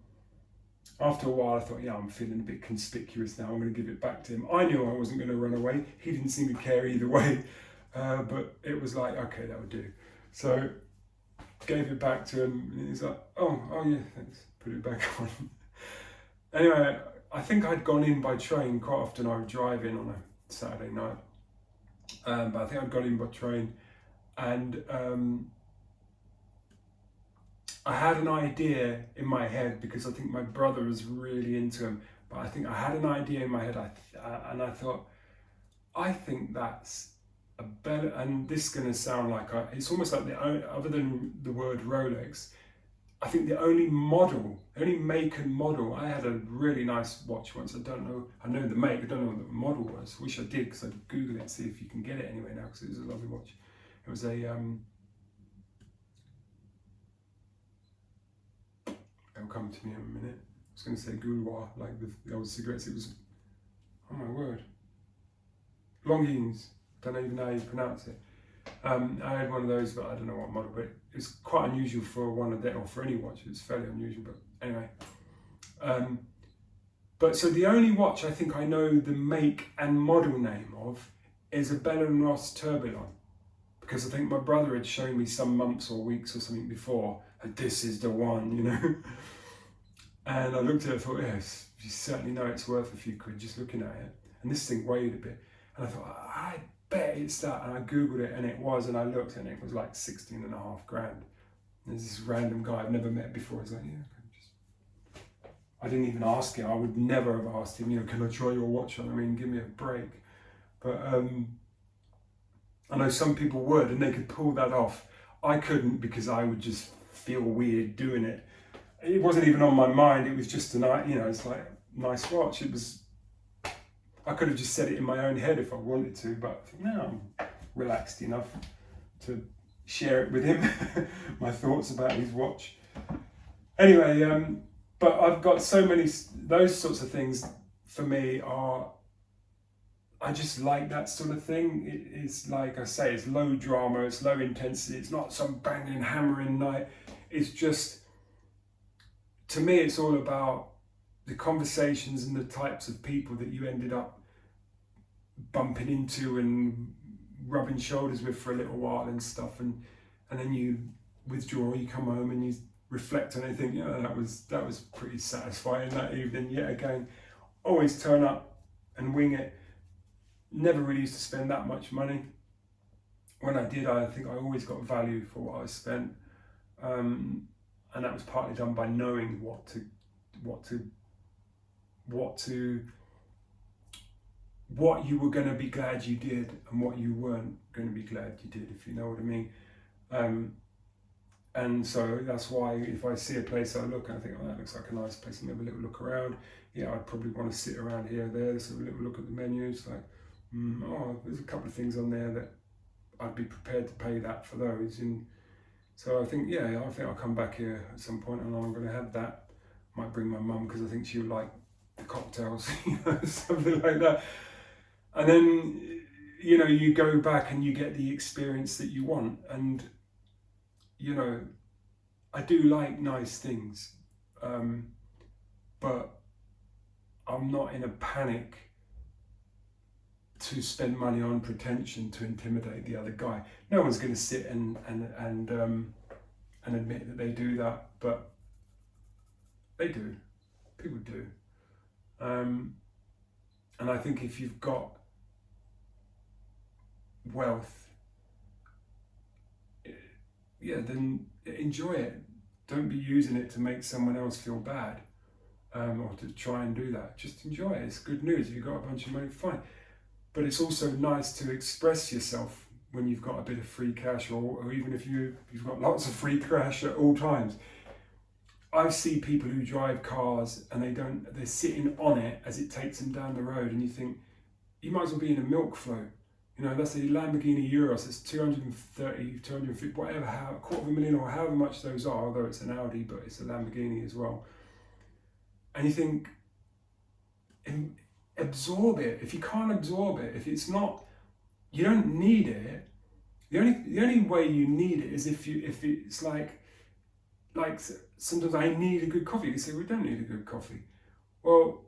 after a while I thought, yeah, I'm feeling a bit conspicuous now, I'm going to give it back to him. I knew I wasn't going to run away, he didn't seem to care either way, but it was like, okay, that would do. So, gave it back to him, and he's like, oh yeah, thanks, put it back on. Anyway, I think I'd gone in by train. Quite often I would drive in on a Saturday night, but I think I'd gone in by train, and I had an idea in my head because I think my brother was really into him, but I think I had an idea in my head, and I thought, I think that's a better, and this is going to sound like, it's almost like other than the word Rolex, I think the only make and model, I had a really nice watch once, I know the make, I don't know what the model was, wish I did because I'd Google it and see if you can get it anyway now because it was a lovely watch. It was a, it'll come to me in a minute, I was going to say Gouloir, like the old cigarettes, it was, oh my word, Longines, don't even know how you pronounce it. I had one of those, but I don't know what model, but it's quite unusual for one of them, or for any watch, it's fairly unusual, but anyway. But so the only watch I think I know the make and model name of is a Bell & Ross Tourbillon, because I think my brother had shown me some months or weeks or something before, and this is the one, And I looked at it and thought, yes, you certainly know it's worth a few quid just looking at it. And this thing weighed a bit, and I thought, I bet it's that, and I googled it and it was, and I looked and it was like 16.5 grand. There's this random guy I've never met before, he's like, yeah, I didn't even ask him, I would never have asked him, can I try your watch on? I mean, give me a break. But I know some people would, and they could pull that off. I couldn't, because I would just feel weird doing it. It wasn't even on my mind, it was just it's like, nice watch. It was, I could have just said it in my own head if I wanted to, but now I'm relaxed enough to share it with him, my thoughts about his watch. Anyway, but I've got so many, those sorts of things for me I just like that sort of thing. It's like I say, it's low drama, it's low intensity, it's not some banging, hammering night. It's just, to me, it's all about the conversations and the types of people that you ended up bumping into and rubbing shoulders with for a little while and stuff, and then you withdraw, you come home and you reflect on it and think, that was pretty satisfying that evening. Yet again, always turn up and wing it. Never really used to spend that much money. When I did, I think I always got value for what I spent, and that was partly done by knowing what you were going to be glad you did and what you weren't going to be glad you did, if you know what I mean. And so that's why if I see a place I look and I think, oh, that looks like a nice place, and have a little look around, I'd probably want to sit around here or there, just have a little look at the menus, like, there's a couple of things on there that I'd be prepared to pay that for those. And so I think, I'll come back here at some point and I'm going to have that. Might bring my mum because I think she would like the cocktails, something like that. And then, you go back and you get the experience that you want. And, I do like nice things, but I'm not in a panic to spend money on pretension to intimidate the other guy. No one's going to sit and and admit that they do that, but they do. People do. And I think if you've got wealth, then enjoy it. Don't be using it to make someone else feel bad, or to try and do that. Just enjoy it. It's good news. If you've got a bunch of money, fine. But it's also nice to express yourself when you've got a bit of free cash, or even if you've got lots of free cash at all times. I see people who drive cars and they're sitting on it as it takes them down the road, and you think, you might as well be in a milk float. You know, that's a Lamborghini Urus, it's 230, 250, whatever, $250,000 or however much those are, although it's an Audi, but it's a Lamborghini as well. And you think, absorb it. If you can't absorb it, if it's not, you don't need it. The only way you need it is if it's like sometimes I need a good coffee. You say, we don't need a good coffee. Well,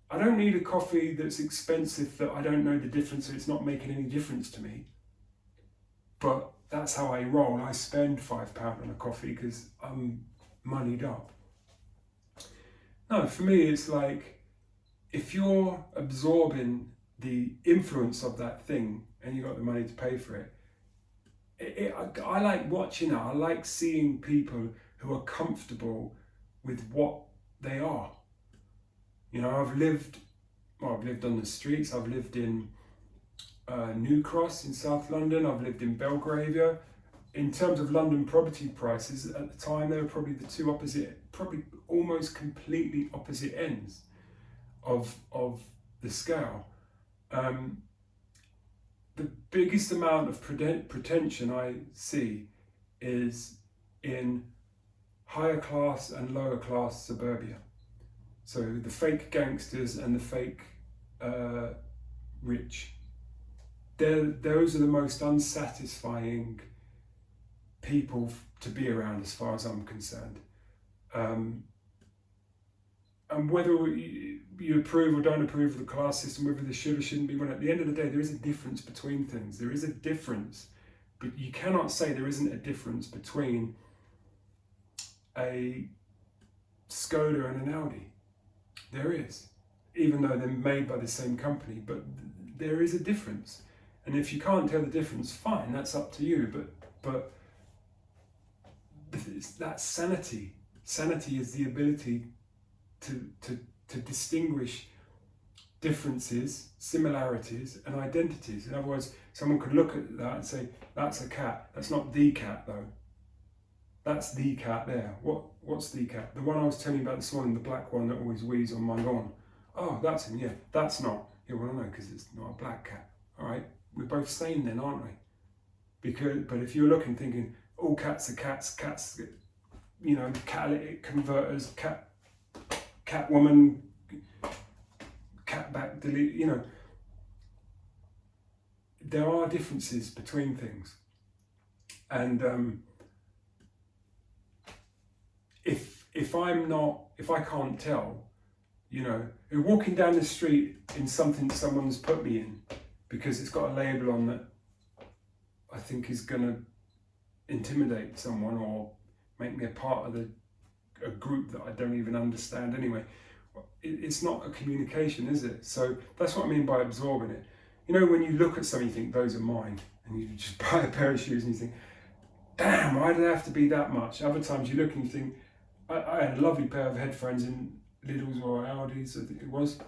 I don't need a coffee that's expensive that I don't know the difference, so it's not making any difference to me. But that's how I roll. I spend £5 on a coffee because I'm moneyed up. No, for me, it's like, if you're absorbing the influence of that thing and you've got the money to pay for it, I like watching it. I like seeing people who are comfortable with what they are. You know, I've lived on the streets. I've lived in New Cross in South London. I've lived in Belgravia. In terms of London property prices, at the time, they were probably the two opposite, probably almost completely opposite ends of the scale. The biggest amount of pretension I see is in higher class and lower class suburbia. So the fake gangsters and the fake rich. Those are the most unsatisfying people to be around, as far as I'm concerned. And whether you approve or don't approve of the class system, whether there should or shouldn't be one, at the end of the day, there is a difference between things. There is a difference, but you cannot say there isn't a difference between a Skoda and an Audi. There is, even though they're made by the same company, but there is a difference. And if you can't tell the difference, fine, that's up to you. But that's sanity. Sanity is the ability to distinguish differences, similarities, and identities. In other words, someone could look at that and say, that's a cat. That's not the cat, though. That's the cat there. What's the cat? The one I was telling you about this morning, the black one that always wheezes on my lawn. Oh, that's him, yeah. That's not. Yeah, well, I know, because it's not a black cat. All right, we're both sane then, aren't we? But if you're looking, thinking, all cats are cats, you know, catalytic converters, cat woman, cat back delete, you know, there are differences between things. And if I can't tell, you know, walking down the street in something someone's put me in because it's got a label on that I think is going to intimidate someone or make me a part of a group that I don't even understand anyway. It's not a communication, is it? So that's what I mean by absorbing it. You know, when you look at something, you think, those are mine, and you just buy a pair of shoes and you think, damn, why did it have to be that much? Other times you look and you think, I had a lovely pair of headphones in Lidl's or Aldi's, I think it was.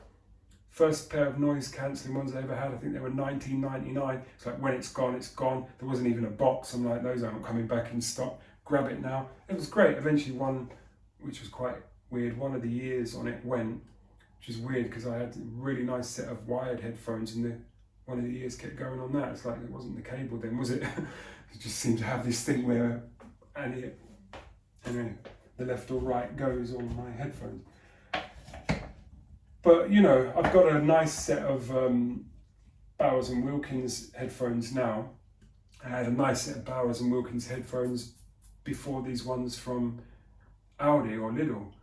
First pair of noise cancelling ones I ever had, I think they were $19.99. It's like, when it's gone, it's gone. There wasn't even a box. I'm like, those aren't coming back in stock. Grab it now. It was great. Eventually one, which was quite weird, one of the ears on it went, which is weird because I had a really nice set of wired headphones and one of the ears kept going on that. It's like, it wasn't the cable then, was it? It just seemed to have this thing where, and then the left or right goes on my headphones. But, you know, I've got a nice set of Bowers & Wilkins headphones now. I had a nice set of Bowers & Wilkins headphones before these ones from Audi or Lidl.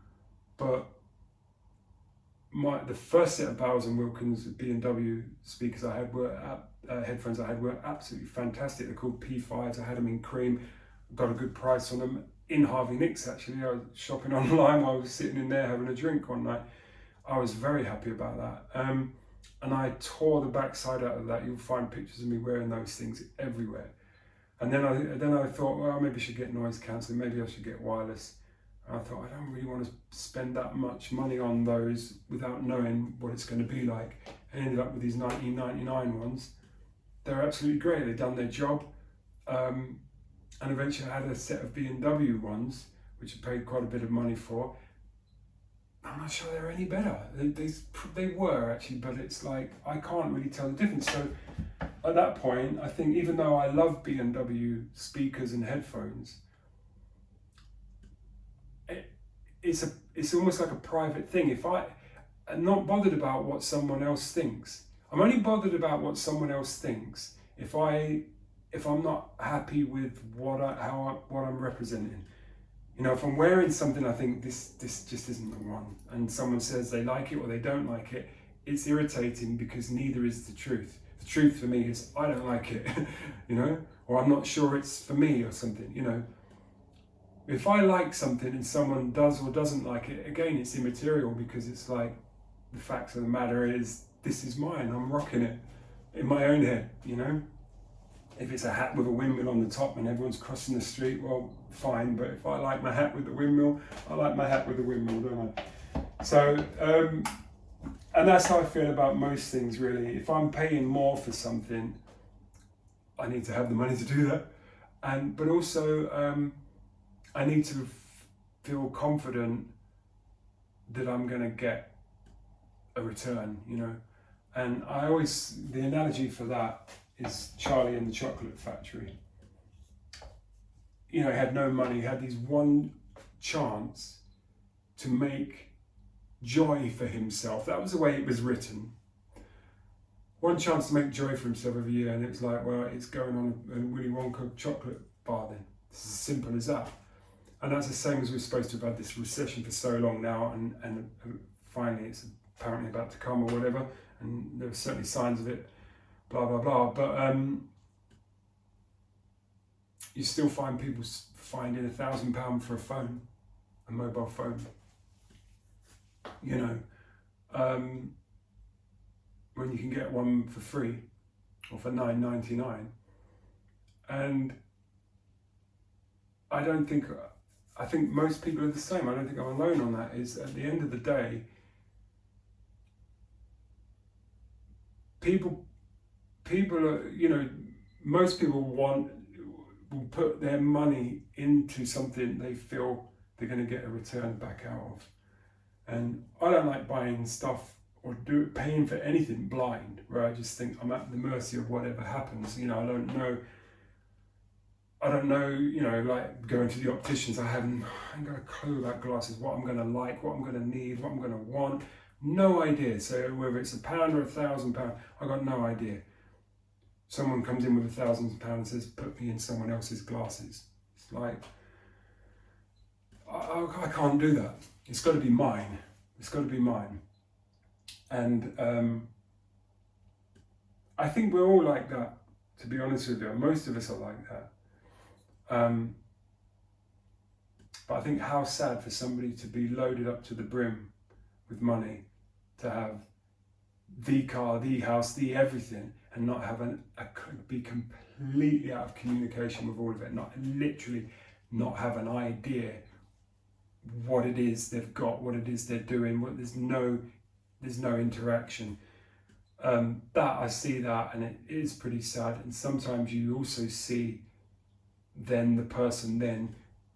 But the first set of Bowers & Wilkins B&W speakers I had headphones I had were absolutely fantastic. They're called P5s. I had them in cream. Got a good price on them. in Harvey Nichols actually. I was shopping online while I was sitting in there having a drink one night. I was very happy about that. And I tore the backside out of that. You'll find pictures of me wearing those things everywhere. And then I thought, well, maybe I should get noise cancelling, maybe I should get wireless. And I thought, I don't really want to spend that much money on those without knowing what it's going to be like. I ended up with these 1999 ones. They're absolutely great. They've done their job. And eventually I had a set of B&W ones, which I paid quite a bit of money for. I'm not sure they're any better. They were actually, but it's like, I can't really tell the difference. So at that point, I think even though I love B&W speakers and headphones, it's almost like a private thing. If I'm not bothered about what someone else thinks. I'm only bothered about what someone else thinks if I'm not happy with what I'm representing. You know, if I'm wearing something I think this just isn't the one, and someone says they like it or they don't like it, it's irritating because neither is the truth. The truth for me is I don't like it, you know, or I'm not sure it's for me or something, you know. If I like something and someone does or doesn't like it, again, it's immaterial because it's like the facts of the matter is this is mine, I'm rocking it in my own head, you know. If it's a hat with a windmill on the top and everyone's crossing the street, well, fine. But if I like my hat with the windmill, I like my hat with the windmill, don't I? So, and that's how I feel about most things, really. If I'm paying more for something, I need to have the money to do that. But also, I need to feel confident that I'm going to get a return, you know. And the analogy for that is Charlie and the Chocolate Factory. You know, he had no money, he had this one chance to make joy for himself. That was the way it was written. One chance to make joy for himself every year, and it's like, well, it's going on a Willy Wonka chocolate bar then. It's as simple as that. And that's the same as we're supposed to have had this recession for so long now, and finally it's apparently about to come or whatever, and there are certainly signs of it. Blah blah blah, but you still find people finding £1,000 for a mobile phone. You know, when you can get one for free or for $9.99, and I think most people are the same. I don't think I'm alone on that. Is at the end of the day, people are, you know, most people will put their money into something they feel they're going to get a return back out of. And I don't like buying stuff or paying for anything blind, where I just think I'm at the mercy of whatever happens. You know, I don't know, you know, like going to the opticians, I ain't got a clue about glasses, what I'm going to like, what I'm going to need, what I'm going to want. No idea. So whether it's £1 or £1,000, I got no idea. Someone comes in with £1,000 and says, put me in someone else's glasses. It's like, I can't do that. It's got to be mine. It's got to be mine. And I think we're all like that, to be honest with you. Most of us are like that. But I think how sad for somebody to be loaded up to the brim with money, to have the car, the house, the everything, and not have be completely out of communication with all of it, not have an idea what it is they've got, what it is they're doing, there's no interaction. That I see that, and it is pretty sad. And sometimes you also see then the person then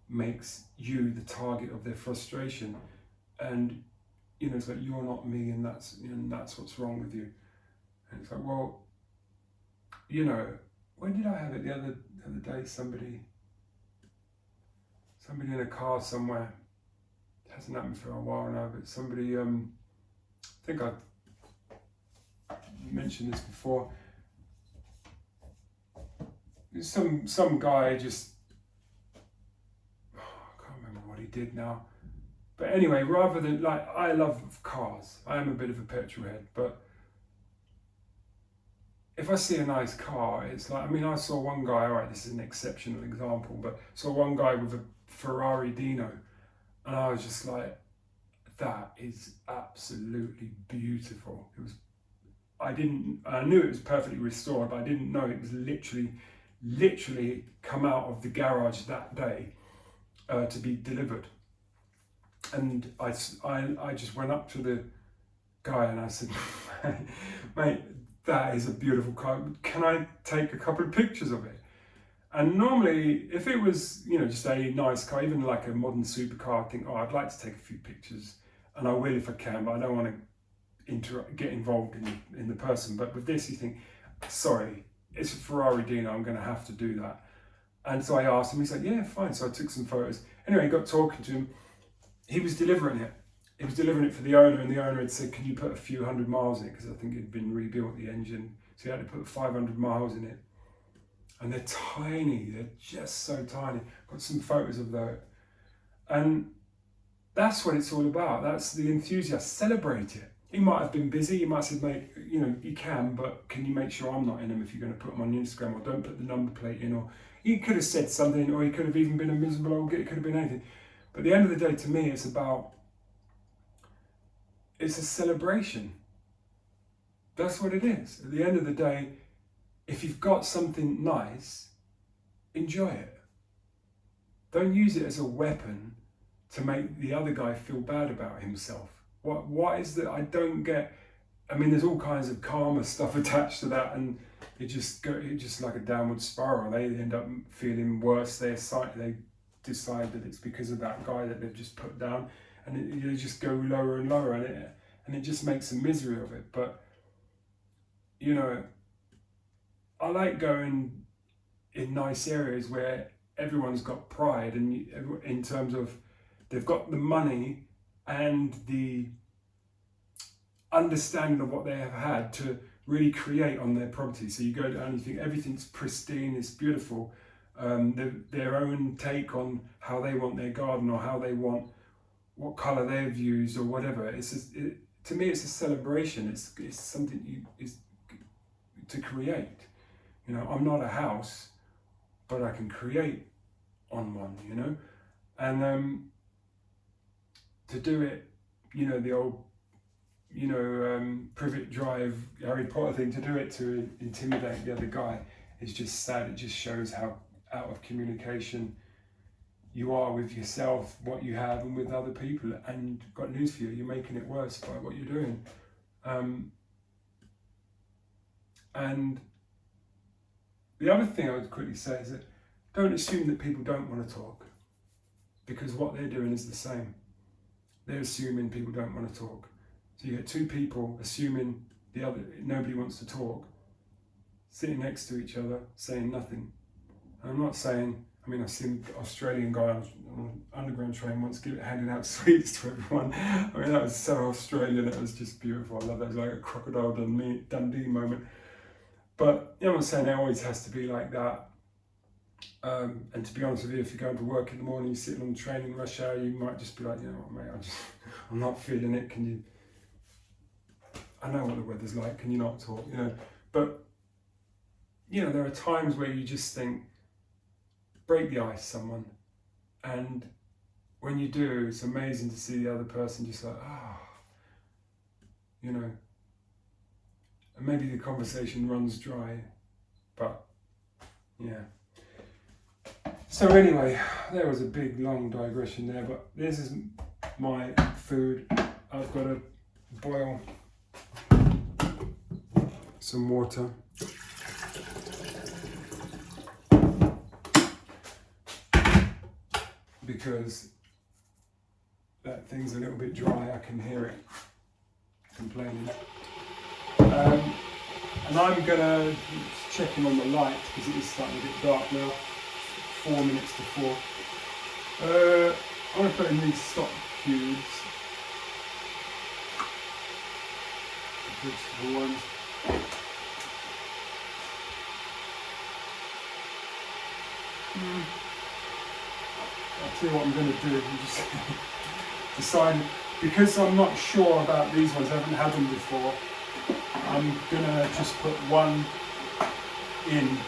makes you the target of their frustration, and you know, it's like, you're not me, and that's what's wrong with you. And it's like, well, you know, when did I have it the other day? Somebody in a car somewhere. It hasn't happened for a while now, but somebody, I think I mentioned this before. Some guy just, I can't remember what he did now. But anyway, rather than, like, I love cars. I am a bit of a petrol head, but if I see a nice car, it's like, I mean, I saw one guy, all right, this is an exceptional example, but saw one guy with a Ferrari Dino, and I was just like, that is absolutely beautiful. It was. I knew it was perfectly restored, but I didn't know it was literally come out of the garage that day to be delivered. And I just went up to the guy and I said, mate, that is a beautiful car. Can I take a couple of pictures of it? And normally, if it was, just a nice car, even like a modern supercar, I think, oh, I'd like to take a few pictures, and I will if I can, but I don't want to get involved in the person. But with this, you think, sorry, it's a Ferrari Dino, I'm going to have to do that. And so I asked him, he's like, yeah, fine. So I took some photos. Anyway, I got talking to him. He was delivering it. He was delivering it for the owner, and the owner had said, can you put a few hundred miles in it? Because I think it had been rebuilt, the engine. So he had to put 500 miles in it. And they're tiny, they're just so tiny. Got some photos of that. And that's what it's all about. That's the enthusiast. Celebrate it. He might have been busy. He might have said, mate, you can, but can you make sure I'm not in them if you're going to put them on Instagram, or don't put the number plate in, or he could have said something, or he could have even been a miserable old git. It could have been anything. But at the end of the day, to me, it's a celebration. That's what it is. At the end of the day, if you've got something nice, enjoy it. Don't use it as a weapon to make the other guy feel bad about himself. What is that? I don't get. I mean, there's all kinds of karma stuff attached to that, and it just like a downward spiral. They end up feeling worse. They decide that it's because of that guy that they've just put down, and they just go lower and lower, and it just makes a misery of it. But I like going in nice areas where everyone's got pride, and in terms of they've got the money and the understanding of what they have had to really create on their property. So you go down and you think everything's pristine, it's beautiful. Their own take on how they want their garden, or how they want what colour they've used, or whatever. To me, it's a celebration. It's something to create. I'm not a house, but I can create on one. And to do it, the old, Privet Drive Harry Potter thing, to do it to intimidate the other guy is just sad. It just shows how out of communication you are with yourself, what you have, and with other people. And got news for you, you're making it worse by what you're doing. And the other thing I would quickly say is that don't assume that people don't want to talk, because what they're doing is the same. They're assuming people don't want to talk. So you get two people assuming nobody wants to talk, sitting next to each other, saying nothing. And I'm not saying, I've seen an Australian guy on an underground train once handing out sweets to everyone. That was so Australian, it was just beautiful. I love that. It was like a Crocodile Dundee moment. But I'm not saying it always has to be like that. And to be honest with you, if you're going to work in the morning, you're sitting on the train in rush hour, you might just be like, mate, I'm not feeling it. I know what the weather's like, can you not talk? But there are times where you just think, break the ice, someone. And when you do, it's amazing to see the other person just like, and maybe the conversation runs dry, but yeah. So anyway, there was a big long digression there, but this is my food. I've got to boil some water. Because that thing's a little bit dry, I can hear it complaining. And I'm gonna check in on the light because it is starting to get dark now. 4 minutes to 4. I'm gonna put in these stock cubes. The vegetable ones. I'll tell you what I'm going to do. I'm just decided, because I'm not sure about these ones, I haven't had them before, I'm going to just put one in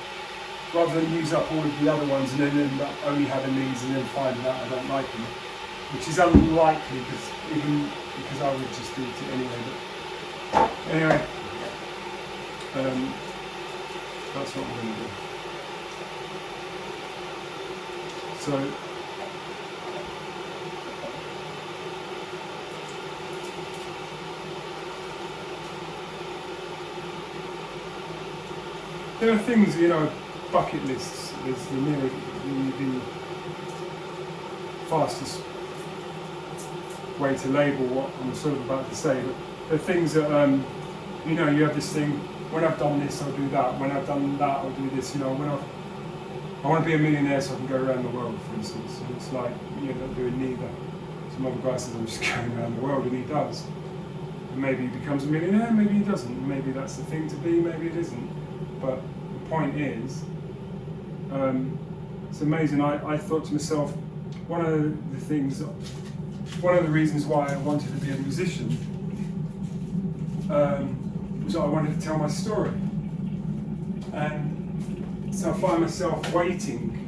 rather than use up all of the other ones and then end up only having these and then finding out I don't like them, which is unlikely because I would just eat it anyway. But anyway, that's what we're going to do. So there are things, bucket lists is the fastest way to label what I'm sort of about to say. But there are things that, you have this thing, when I've done this, I'll do that. When I've done that, I'll do this. I want to be a millionaire so I can go around the world, for instance. And it's like, not doing neither. Some other guy says, I'm just going around the world, and he does. And maybe he becomes a millionaire, maybe he doesn't. Maybe that's the thing to be, maybe it isn't. But the point is, it's amazing. I thought to myself, one of the reasons why I wanted to be a musician was that I wanted to tell my story. And so I find myself waiting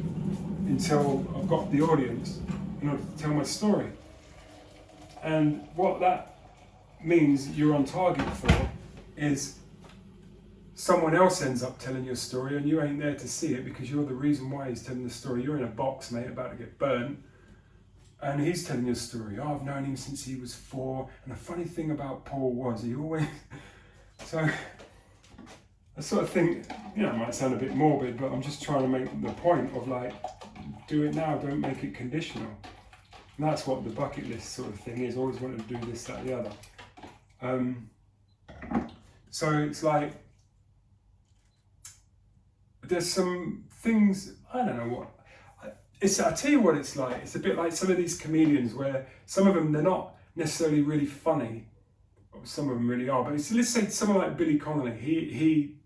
until I've got the audience in order to tell my story. And what that means you're on target for is someone else ends up telling your story and you ain't there to see it because you're the reason why he's telling the story. You're in a box, mate, about to get burnt, and he's telling your story. Oh, I've known him since he was 4, and the funny thing about Paul was he always... So I sort of think, it might sound a bit morbid, but I'm just trying to make the point of like, do it now, don't make it conditional. And that's what the bucket list sort of thing is, always wanting to do this, that, the other. So it's like, there's some things, I don't know what, I tell you what it's like. It's a bit like some of these comedians where some of them, they're not necessarily really funny, some of them really are, but let's say someone like Billy Connolly,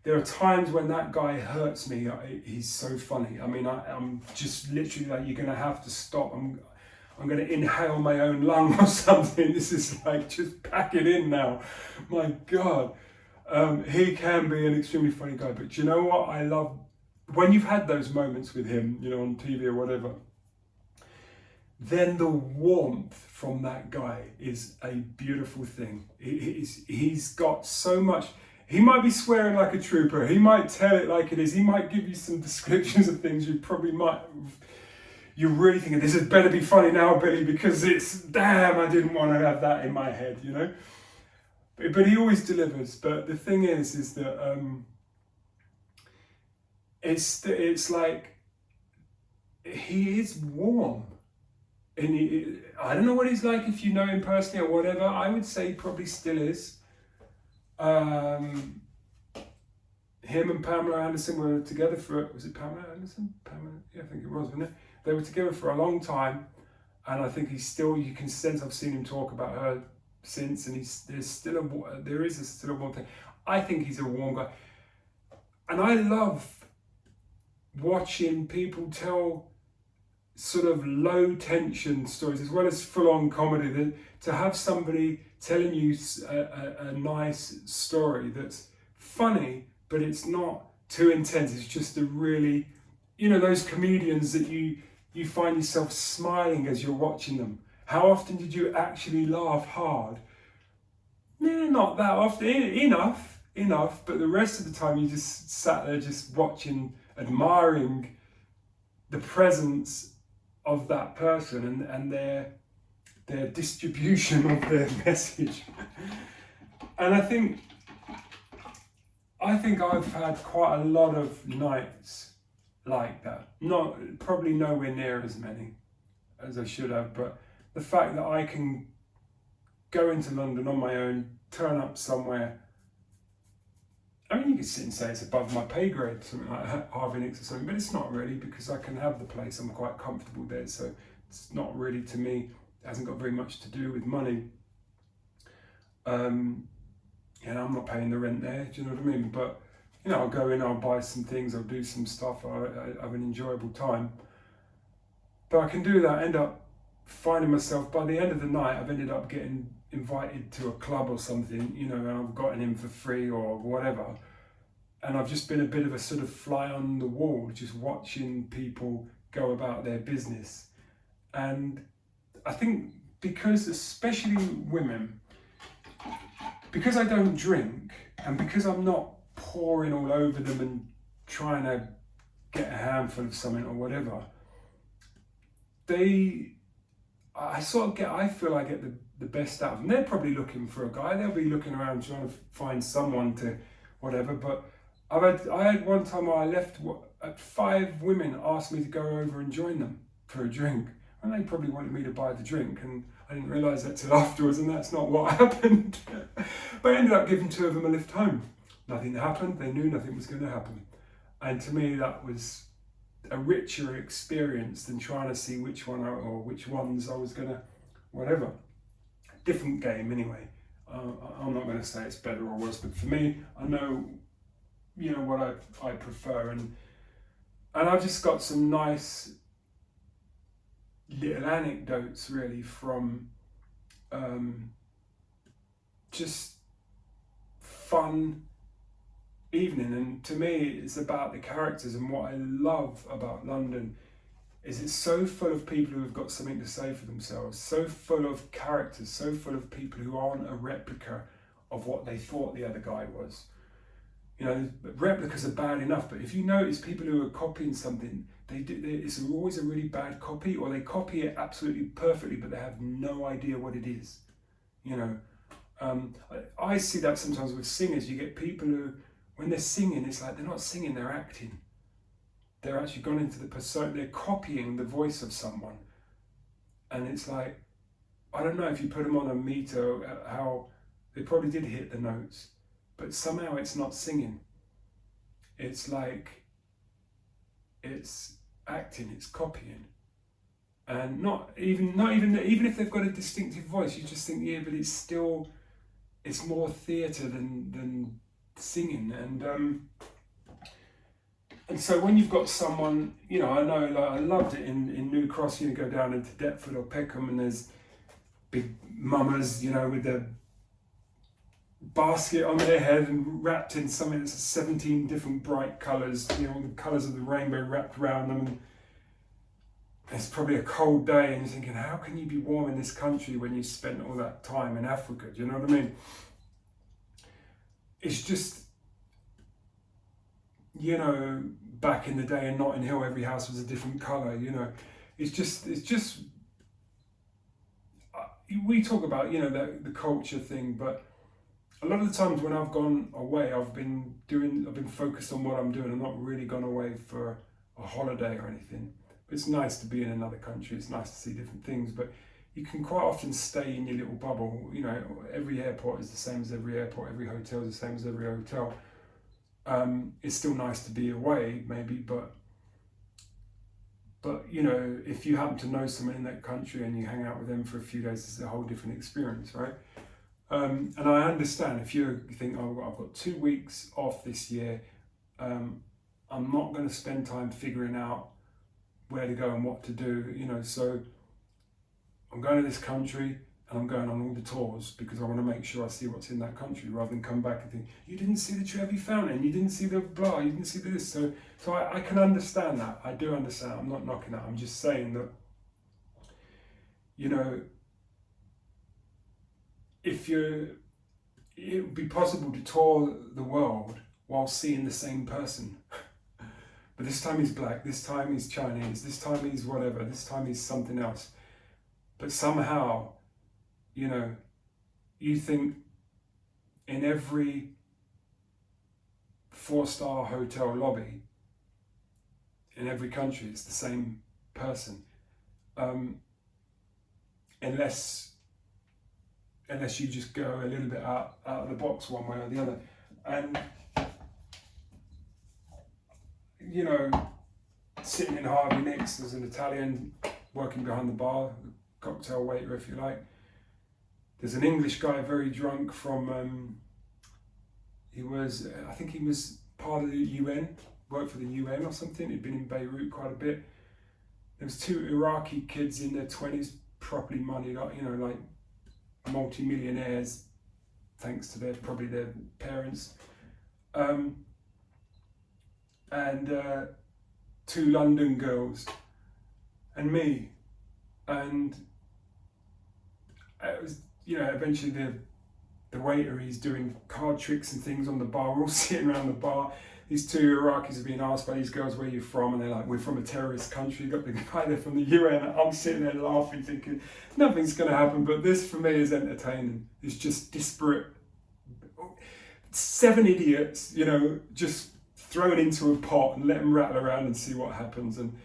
there are times when that guy hurts me. He's so funny. I mean, I'm just literally like, you're going to have to stop. I'm going to inhale my own lung or something. This is like, just pack it in now. My God. He can be an extremely funny guy, but do you know what I love? When you've had those moments with him, on TV or whatever, then the warmth from that guy is a beautiful thing. He's got so much. He might be swearing like a trooper. He might tell it like it is. He might give you some descriptions of things you're really thinking, this had better be funny now, Billy, because damn, I didn't want to have that in my head, But he always delivers. But the thing is that it's like he is warm, and I don't know what he's like if you know him personally or whatever. I would say he probably still is. Him and Pamela Anderson were together was it Pamela Anderson? Yeah, I think it was, wasn't it? They were together for a long time, and I think you can sense, I've seen him talk about her since, and there is still a warm thing. I think he's a warm guy, and I love watching people tell sort of low tension stories as well as full on comedy. To have somebody telling you a nice story that's funny, but it's not too intense. It's just a really, those comedians that you find yourself smiling as you're watching them. How often did you actually laugh hard? Not that often, enough, but the rest of the time you just sat there just watching, admiring the presence of that person and their distribution of their message. And I think I've had quite a lot of nights like that. Probably nowhere near as many as I should have, but the fact that I can go into London on my own, turn up somewhere. I mean, you could sit and say it's above my pay grade, something like Harvey Nichols or something, but it's not really, because I can have the place. I'm quite comfortable there, so it's not really, to me, it hasn't got very much to do with money. I'm not paying the rent there, do you know what I mean? But, I'll go in, I'll buy some things, I'll do some stuff, I have an enjoyable time. But I can do that, end up finding myself, by the end of the night, I've ended up getting invited to a club or something, and I've gotten in for free or whatever. and I've just been a bit of a sort of fly on the wall, just watching people go about their business. And I think because, especially women, because I don't drink, and because I'm not pouring all over them and trying to get a handful of something or whatever, I feel I get the best out of them. They're probably looking for a guy. They'll be looking around trying to find someone to whatever. But I had one time where I left, 5 women asked me to go over and join them for a drink. And they probably wanted me to buy the drink, and I didn't realise that till afterwards, and that's not what happened. But I ended up giving 2 of them a lift home. Nothing happened. They knew nothing was going to happen. And to me, that was a richer experience than trying to see which ones I was going to, whatever. Different game anyway. I'm not going to say it's better or worse, but for me, I know, what I prefer. And I've just got some nice little anecdotes really from just fun evening. And to me, it's about the characters, and what I love about London is it's so full of people who have got something to say for themselves, so full of characters, so full of people who aren't a replica of what they thought the other guy was. Replicas are bad enough, but if you notice people who are copying something, it's always a really bad copy, or they copy it absolutely perfectly, but they have no idea what it is. I see that sometimes with singers. You get people who, when they're singing, it's like they're not singing, they're acting. They're actually gone into the persona, they're copying the voice of someone. And it's like, I don't know if you put them on a meter, how they probably did hit the notes, but somehow it's not singing. It's like, it's acting, it's copying. And not even if they've got a distinctive voice, you just think, yeah, but it's more theatre than singing. And so when you've got someone, I know, like, I loved it in New Cross, go down into Deptford or Peckham, and there's big mamas, with their basket on their head and wrapped in something that's 17 different bright colours, all the colours of the rainbow wrapped around them. And it's probably a cold day, and you're thinking, how can you be warm in this country when you spent all that time in Africa? Do you know what I mean? It's just, back in the day in Notting Hill, every house was a different colour, It's just, we talk about, the culture thing, but a lot of the times when I've gone away, I've been focused on what I'm doing. I'm not really gone away for a holiday or anything. It's nice to be in another country. It's nice to see different things, but you can quite often stay in your little bubble. Every airport is the same as every airport. Every hotel is the same as every hotel. It's still nice to be away, maybe, but if you happen to know someone in that country and you hang out with them for a few days, it's a whole different experience, right? And I understand if you think, oh, I've got 2 weeks off this year, I'm not going to spend time figuring out where to go and what to do, so I'm going to this country and I'm going on all the tours because I want to make sure I see what's in that country, rather than come back and think, you didn't see the Trevi Fountain, you didn't see the blah, you didn't see this. So I can understand that. I do understand. I'm not knocking that. I'm just saying that, it would be possible to tour the world while seeing the same person. But this time he's black, this time he's Chinese, this time he's whatever, this time he's something else. But somehow, you think in every 4-star hotel lobby, in every country, it's the same person. Unless you just go a little bit out of the box one way or the other. And sitting in Harvey Nichols as an Italian, working behind the bar, cocktail waiter if you like. There's an English guy, very drunk, from, I think he was part of the UN, worked for the UN or something. He'd been in Beirut quite a bit. There was 2 Iraqi kids in their 20s, properly moneyed up, like multi-millionaires, thanks to probably their parents. and 2 London girls, and me, and it was, eventually the waiter, he's doing card tricks and things on the bar. We're all sitting around the bar. These 2 Iraqis are being asked by these girls, where are you from? And they're like, we're from a terrorist country. Got the guy there from the UN. I'm sitting there laughing, thinking, nothing's going to happen. But this, for me, is entertaining. It's just disparate. 7 idiots, just thrown into a pot and let them rattle around and see what happens. And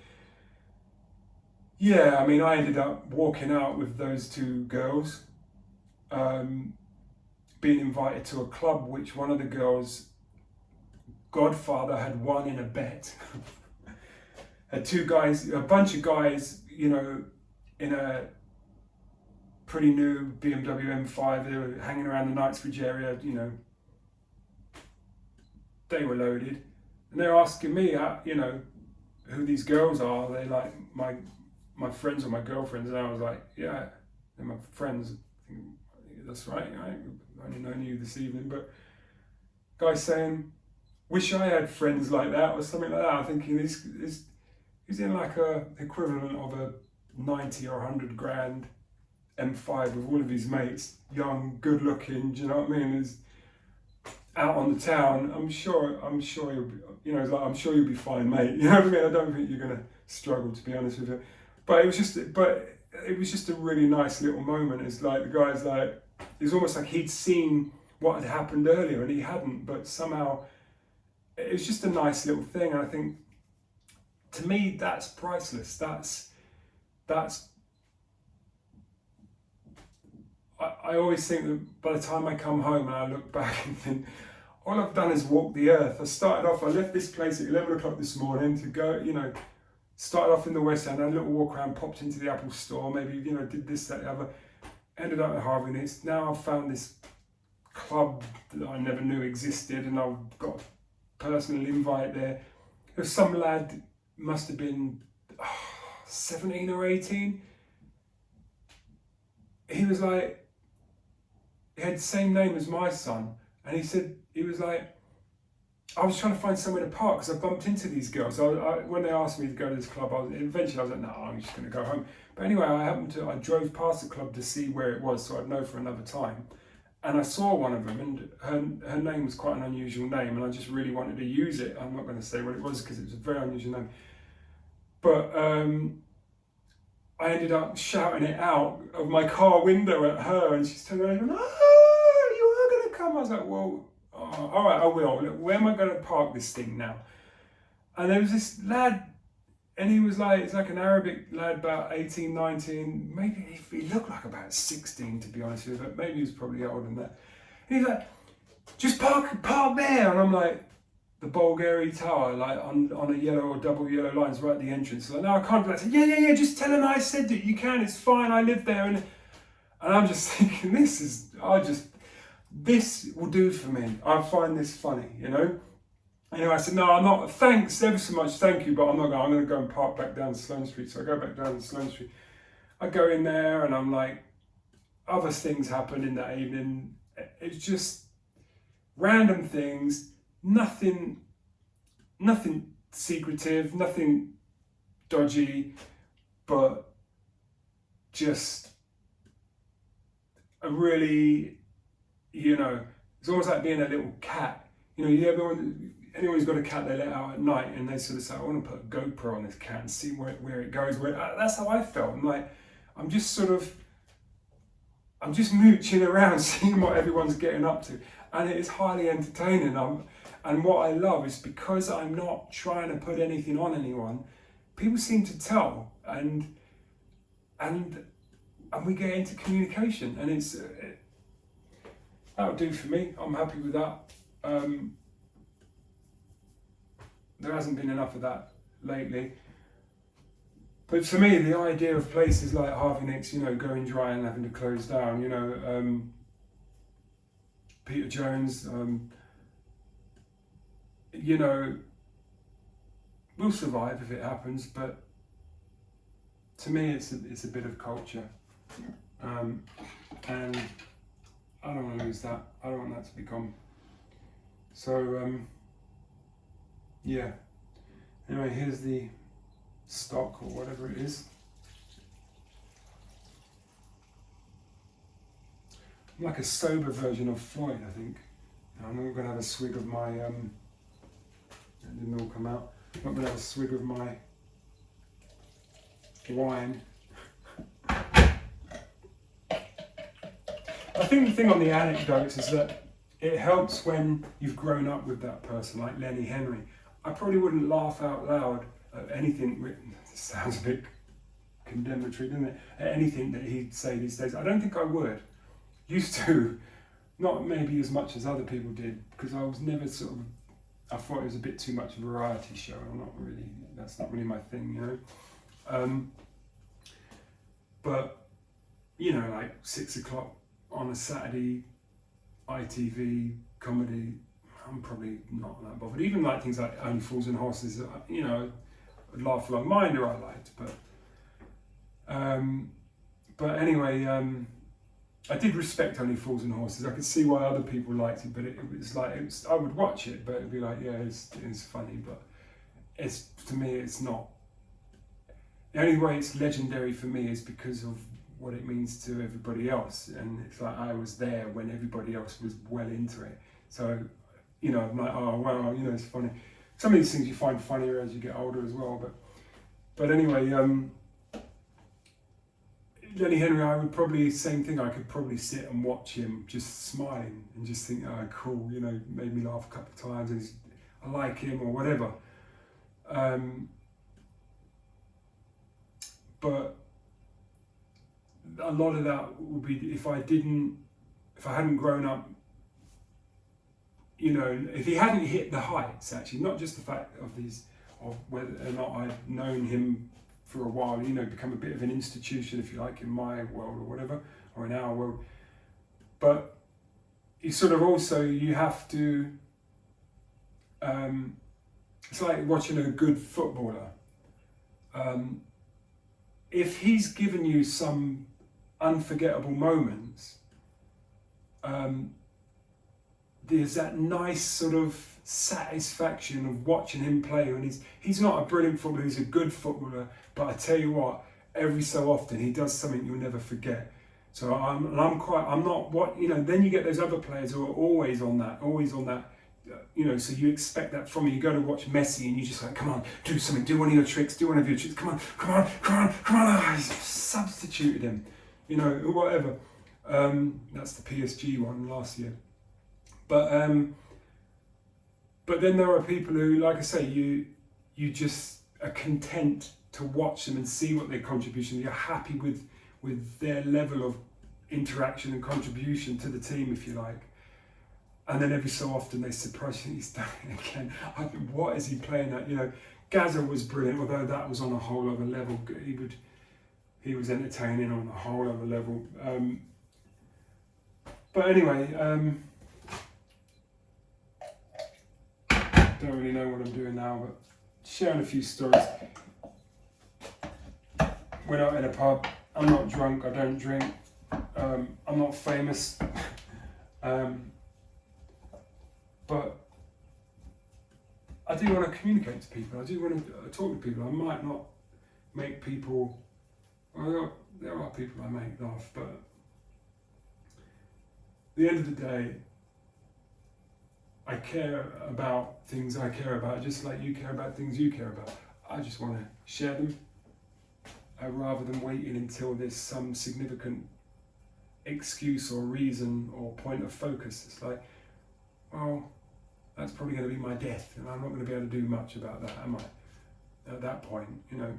yeah, I mean, I ended up walking out with those 2 girls, being invited to a club which one of the girls' godfather had won in a bet. Had 2 guys, a bunch of guys, in a pretty new BMW M5, they were hanging around the Knightsbridge area, they were loaded. And they're asking me, who these girls are. They're like my friends or my girlfriends. And I was like, yeah, they're my friends. I think, that's right, I've only known you this evening. But guy saying, wish I had friends like that, or something like that. I'm thinking he's in like a equivalent of a 90 or 100 grand M5 with all of his mates, young, good looking, do you know what I mean? He's out on the town. I'm sure you'll be, it's like, I'm sure you'll be fine, mate. You know what I mean? I don't think you're gonna struggle, to be honest with you. But it was just a really nice little moment. It's like the guy's like, it's almost like he'd seen what had happened earlier and he hadn't, but somehow it was just a nice little thing. And I think, to me, that's priceless. I always think that by the time I come home and I look back and think, all I've done is walk the earth. I left this place at 11 o'clock this morning to go, started off in the West End, had a little walk around, popped into the Apple store, maybe, did this, that, the other, ended up at Harvey Nichols. Now I've found this club that I never knew existed, and I've got a personal invite there. There's some lad, must have been 17 or 18. He was like, he had the same name as my son, and he said, he was like, I was trying to find somewhere to park because I bumped into these girls. When they asked me to go to this club, eventually I was like, no, I'm just going to go home. But anyway, I drove past the club to see where it was, so I'd know for another time. And I saw one of them, and her name was quite an unusual name, and I just really wanted to use it. I'm not going to say what it was because it was a very unusual name. But I ended up shouting it out of my car window at her, and she's turning around and going, oh, you are going to come? I was like, well, all right, I will. Look, where am I going to park this thing now? And there was this lad, and he was like, it's like an Arabic lad, about 18, 19, maybe he looked like about 16, to be honest with you, but maybe he was probably older than that. And he's like, just park there. And I'm like, the Bulgari Tower, like on a yellow or double yellow lines right at the entrance. Like, no, I can't do that. I said, yeah, just tell him I said that you can, it's fine, I live there. And I'm just thinking, this will do for me. I find this funny, Anyway, I said, no, I'm not, thanks ever so much, thank you, but I'm not going, I'm going to go and park back down Sloane Street. So I go back down Sloane Street. I go in there and I'm like, other things happen in that evening. It's just random things, nothing secretive, nothing dodgy, but just a really, it's almost like being a little cat. Anyone who's got a cat they let out at night and they sort of say, I want to put a GoPro on this cat and see where it goes. That's how I felt. I'm just mooching around seeing what everyone's getting up to. And it is highly entertaining. And what I love is because I'm not trying to put anything on anyone, people seem to tell, and we get into communication, and that'll do for me. I'm happy with that. There hasn't been enough of that lately. But for me, the idea of places like Harvey Nichols, going dry and having to close down, Peter Jones, we'll survive if it happens, but to me it's a bit of culture. And I don't want to lose that. I don't want that to be gone. So, yeah, Anyway, here's the stock or whatever it is. Like a sober version of Floyd, I think. I'm not going to have a swig of my, that didn't all come out. I'm not going to have a swig of my wine. I think the thing on the anecdotes is that it helps when you've grown up with that person, like Lenny Henry. I probably wouldn't laugh out loud at anything, it sounds a bit condemnatory, doesn't it? At anything that he'd say these days. I don't think I would. Used to, not maybe as much as other people did, because I was never sort of, I thought it was a bit too much variety show. I'm not really, that's not really my thing, you know. But, you know, like 6 o'clock on a Saturday, ITV, comedy, I'm probably not that bothered. Even like things like Only Fools and Horses, you know, I'd laugh along. Minder I liked, but anyway, I did respect Only Fools and Horses. I could see why other people liked it, but it was like, I would watch it, but it'd be like, yeah, it's funny, but it's, to me, it's not. The only way it's legendary for me is because of what it means to everybody else, and it's like I was there when everybody else was well into it. So, you know, I'm like, oh wow, you know, it's funny. Some of these things you find funnier as you get older as well, but anyway, Lenny Henry, I would probably, same thing, I could probably sit and watch him just smiling and just think, oh cool, you know, made me laugh a couple of times, and I like him or whatever. But a lot of that would be if I hadn't grown up, you know, if he hadn't hit the heights, actually, not just the fact of whether or not I'd known him for a while, you know, become a bit of an institution, if you like, in my world or whatever, or in our world. But you sort of also, you have to, it's like watching a good footballer. If he's given you some unforgettable moments, there's that nice sort of satisfaction of watching him play, and he's not a brilliant footballer, he's a good footballer, but I tell you what, every so often he does something you'll never forget. So then you get those other players who are always on that, you know, so you expect that from you. You go to watch Messi and you just like, come on, do something, do one of your tricks, come on. I substituted him, you know, or whatever. That's the PSG one last year. But then there are people who, like I say, you just are content to watch them and see what their contribution. You're happy with their level of interaction and contribution to the team, if you like. And then every so often they surprise you, he's done it again. What is he playing at? You know, Gaza was brilliant, although that was on a whole other level. He was entertaining on a whole other level. But anyway, don't really know what I'm doing now, but sharing a few stories. We're not in a pub. I'm not drunk. I don't drink. I'm not famous. But I do want to communicate to people. I do want to talk to people. I might not make people. Well, there are people I make laugh, but at the end of the day, I care about things I care about, just like you care about things you care about. I just want to share them, rather than waiting until there's some significant excuse or reason or point of focus. It's like, well, that's probably going to be my death, and I'm not going to be able to do much about that, am I? At that point, you know.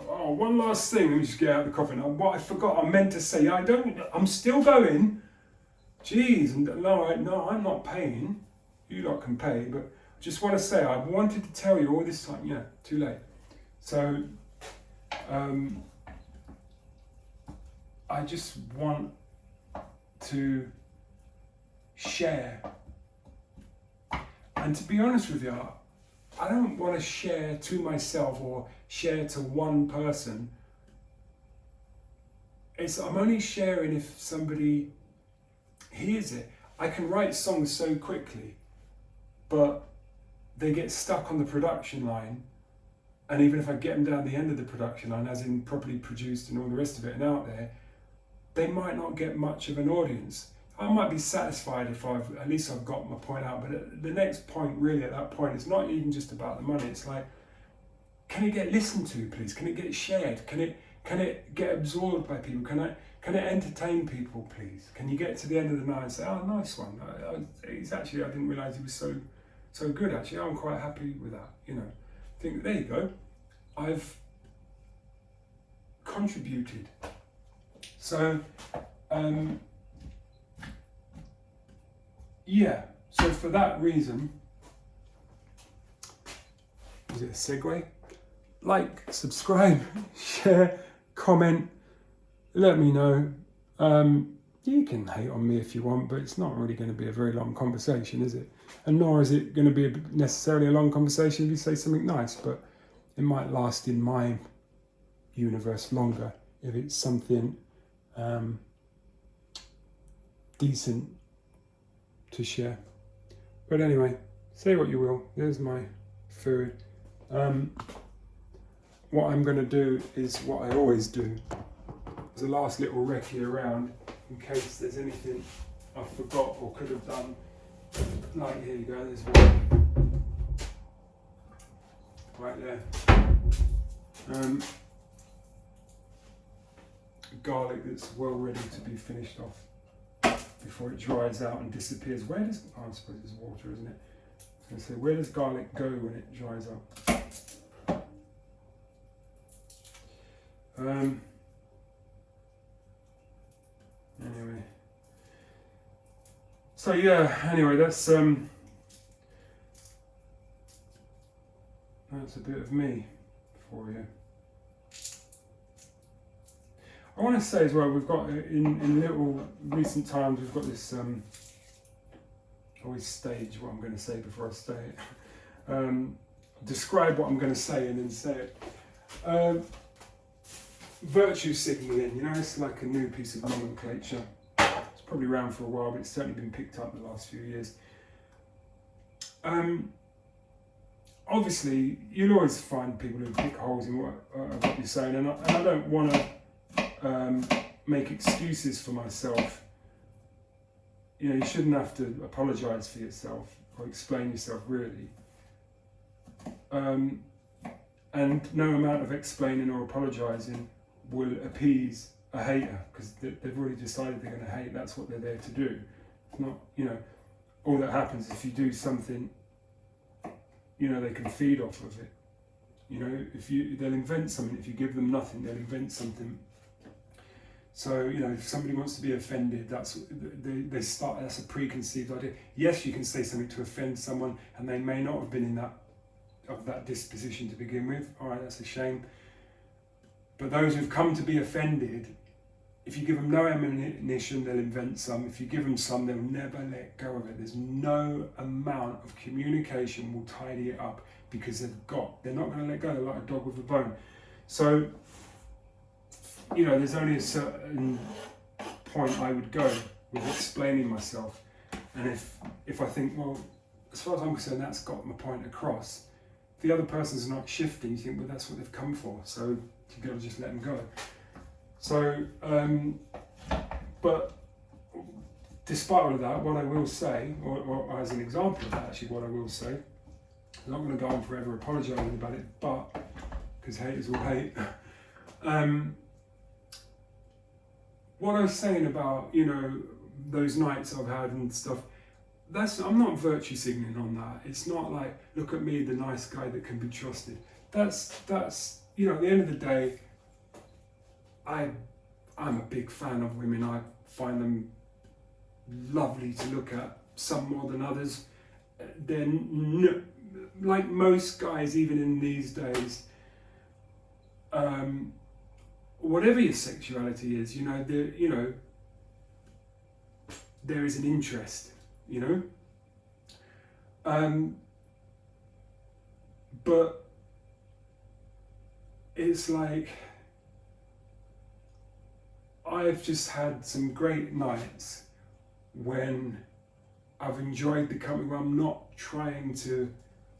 Oh, one last thing. Let me just get out of the coffin. What I forgot, I meant to say. I'm still going. Jeez, no, I'm not paying. You lot can pay, but I just want to say, I wanted to tell you all this time. Yeah, too late. So, I just want to share. And to be honest with you, I don't want to share to myself or share to one person. I'm only sharing if somebody hears it. I can write songs so quickly, but they get stuck on the production line, and even if I get them down the end of the production line, as in properly produced and all the rest of it and out there, they might not get much of an audience. I might be satisfied if at least I've got my point out, but at the next point, really, at that point, it's not even just about the money. It's like, can it get listened to, please? Can it get shared? Can it get absorbed by people? Can it entertain people, please? Can you get to the end of the night and say, oh, nice one. I didn't realise he was so good, actually. I'm quite happy with that, you know. I think, there you go. I've contributed. So, yeah. So for that reason, is it a segue? Like, subscribe, share, comment, let me know. You can hate on me if you want, but it's not really going to be a very long conversation, is it? And nor is it going to be necessarily a long conversation if you say something nice, but it might last in my universe longer if it's something decent to share. But anyway, say what you will. There's my food. What I'm going to do is what I always do. As a last little recce around, in case there's anything I forgot or could have done. Like, here you go, there's one. Right there. Garlic that's well ready to be finished off before it dries out and disappears. Where does, oh, I suppose it's water, isn't it? I was going to say, where does garlic go when it dries up? Anyway, so yeah. Anyway, that's a bit of me for you. I want to say as well, we've got in little recent times we've got this. I always stage what I'm going to say before I say it. Describe what I'm going to say and then say it. Virtue signalling, you know, it's like a new piece of nomenclature. It's probably around for a while, but it's certainly been picked up in the last few years. Obviously, you'll always find people who pick holes in what you're saying, and I don't want to make excuses for myself. You know, you shouldn't have to apologise for yourself or explain yourself, really. And no amount of explaining or apologising will appease a hater, because they've already decided they're going to hate. That's what they're there to do. It's not, you know, all that happens if you do something, you know, they can feed off of it. You know, they'll invent something. If you give them nothing, they'll invent something. So, you know, if somebody wants to be offended, they start, that's a preconceived idea. Yes, you can say something to offend someone, and they may not have been in that disposition to begin with. All right, that's a shame. But those who've come to be offended, if you give them no ammunition, they'll invent some. If you give them some, they'll never let go of it. There's no amount of communication will tidy it up, because they're not going to let go. They're like a dog with a bone. So, you know, there's only a certain point I would go with explaining myself. And if I think, well, as far as I'm concerned, that's got my point across. If the other person's not shifting, you think, well, that's what they've come for. So you've got to just let them go. So, but despite all of that, what I will say, or as an example of that, actually, what I will say, I'm not going to go on forever apologising about it, but, because haters will hate. What I was saying about, you know, those nights I've had and stuff, I'm not virtue signaling on that. It's not like, look at me, the nice guy that can be trusted. That's you know, at the end of the day, I'm a big fan of women. I find them lovely to look at, some more than others. They're like most guys, even in these days, whatever your sexuality is, you know, there is an interest, you know. But it's like, I've just had some great nights when I've enjoyed the company, where I'm not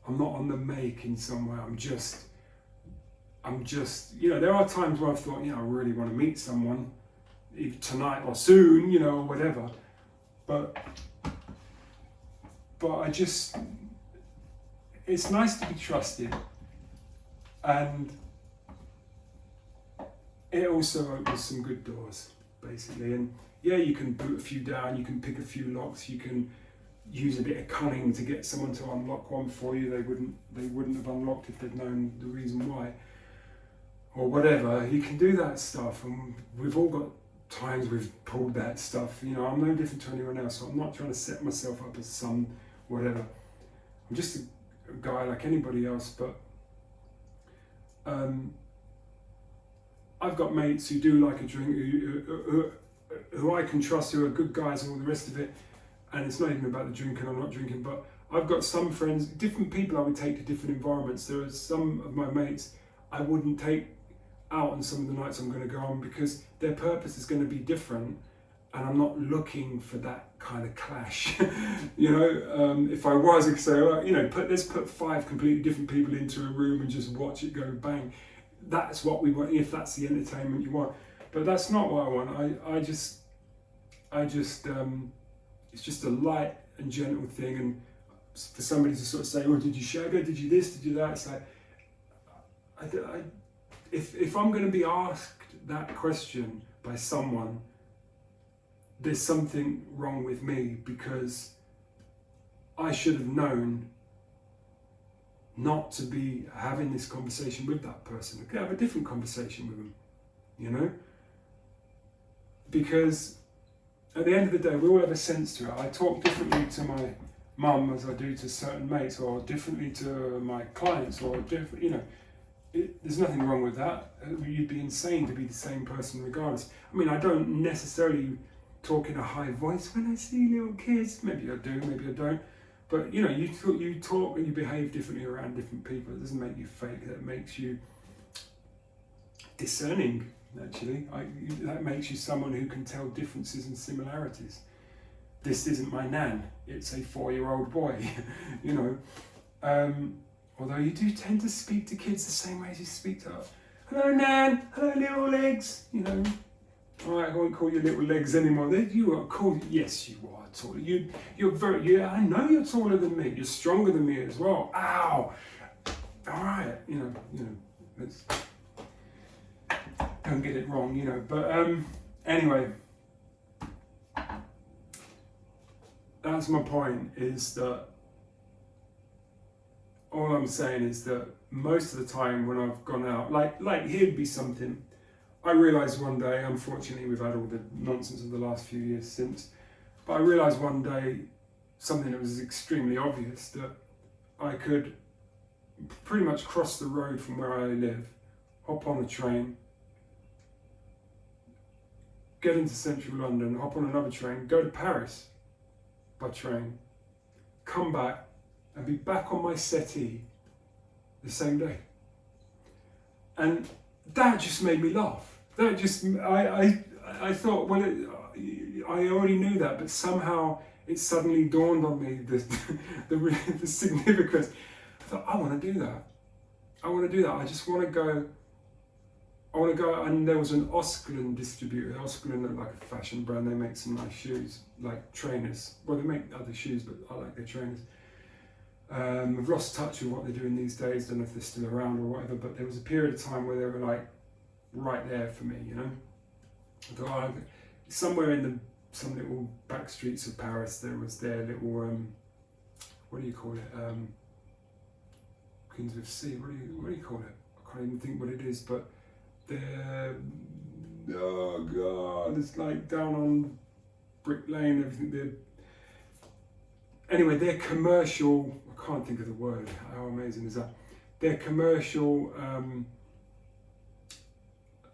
on the make in some way. I'm just I'm just, there are times where I've thought, I really want to meet someone, either tonight or soon, or whatever. But I just, it's nice to be trusted, and it also opens some good doors, basically. And yeah, you can boot a few down, you can pick a few locks, you can use a bit of cunning to get someone to unlock one for you. They wouldn't have unlocked if they'd known the reason why, or whatever. You can do that stuff, and we've all got times we've pulled that stuff. I'm no different to anyone else, so I'm not trying to set myself up as some whatever. I'm just a guy like anybody else, but I've got mates who do like a drink, who I can trust, who are good guys and all the rest of it. And it's not even about the drinking or not drinking, but I've got some friends, different people I would take to different environments. There are some of my mates I wouldn't take out on some of the nights I'm going to go on, because their purpose is going to be different, and I'm not looking for that kind of clash. If I was, I could say, let's put 5 completely different people into a room and just watch it go bang. That's what we want, if that's the entertainment you want. But that's not what I want. I just it's just a light and gentle thing, and for somebody to sort of say, did you shag her, did you this, did you that, it's like, if I'm going to be asked that question by someone, there's something wrong with me, because I should have known not to be having this conversation with that person. I could have a different conversation with them, because at the end of the day, we all have a sense to it. I talk differently to my mum as I do to certain mates, or differently to my clients, or different, there's nothing wrong with that. You'd be insane to be the same person regardless. I mean, I don't necessarily talk in a high voice when I see little kids. Maybe I do, maybe I don't. But you talk and you behave differently around different people. It doesn't make you fake. That makes you discerning. Actually, that makes you someone who can tell differences and similarities. This isn't my nan, it's a 4-year-old boy, although you do tend to speak to kids the same way as you speak to us. Hello nan, hello little legs, Alright, I won't call you little legs anymore. You are cool. Yes, you are taller. I know you're taller than me. You're stronger than me as well. Ow! Alright, let's don't get it wrong, but anyway, that's my point, is that all I'm saying is that most of the time when I've gone out, like here'd be something, I realised one day, unfortunately we've had all the nonsense of the last few years since, but I realised one day something that was extremely obvious, that I could pretty much cross the road from where I live, hop on a train, get into central London, hop on another train, go to Paris by train, come back and be back on my settee the same day. And that just made me laugh. That just, I thought, well, I already knew that, but somehow it suddenly dawned on me the significance. I thought, I want to do that. I just want to go. And there was an Osculin distributor. Osculin are like a fashion brand. They make some nice shoes, like trainers. Well, they make other shoes, but I like their trainers. I've lost touch with what they're doing these days. Don't know if they're still around or whatever, but there was a period of time where they were like right there for me, I thought, somewhere in some little back streets of Paris, there was their little, what do you call it? Queens of Sea, what do you call it? I can't even think what it is, but they're, oh God, it's like down on Brick Lane, everything. Anyway, they're commercial, I can't think of the word, how amazing is that? They're commercial,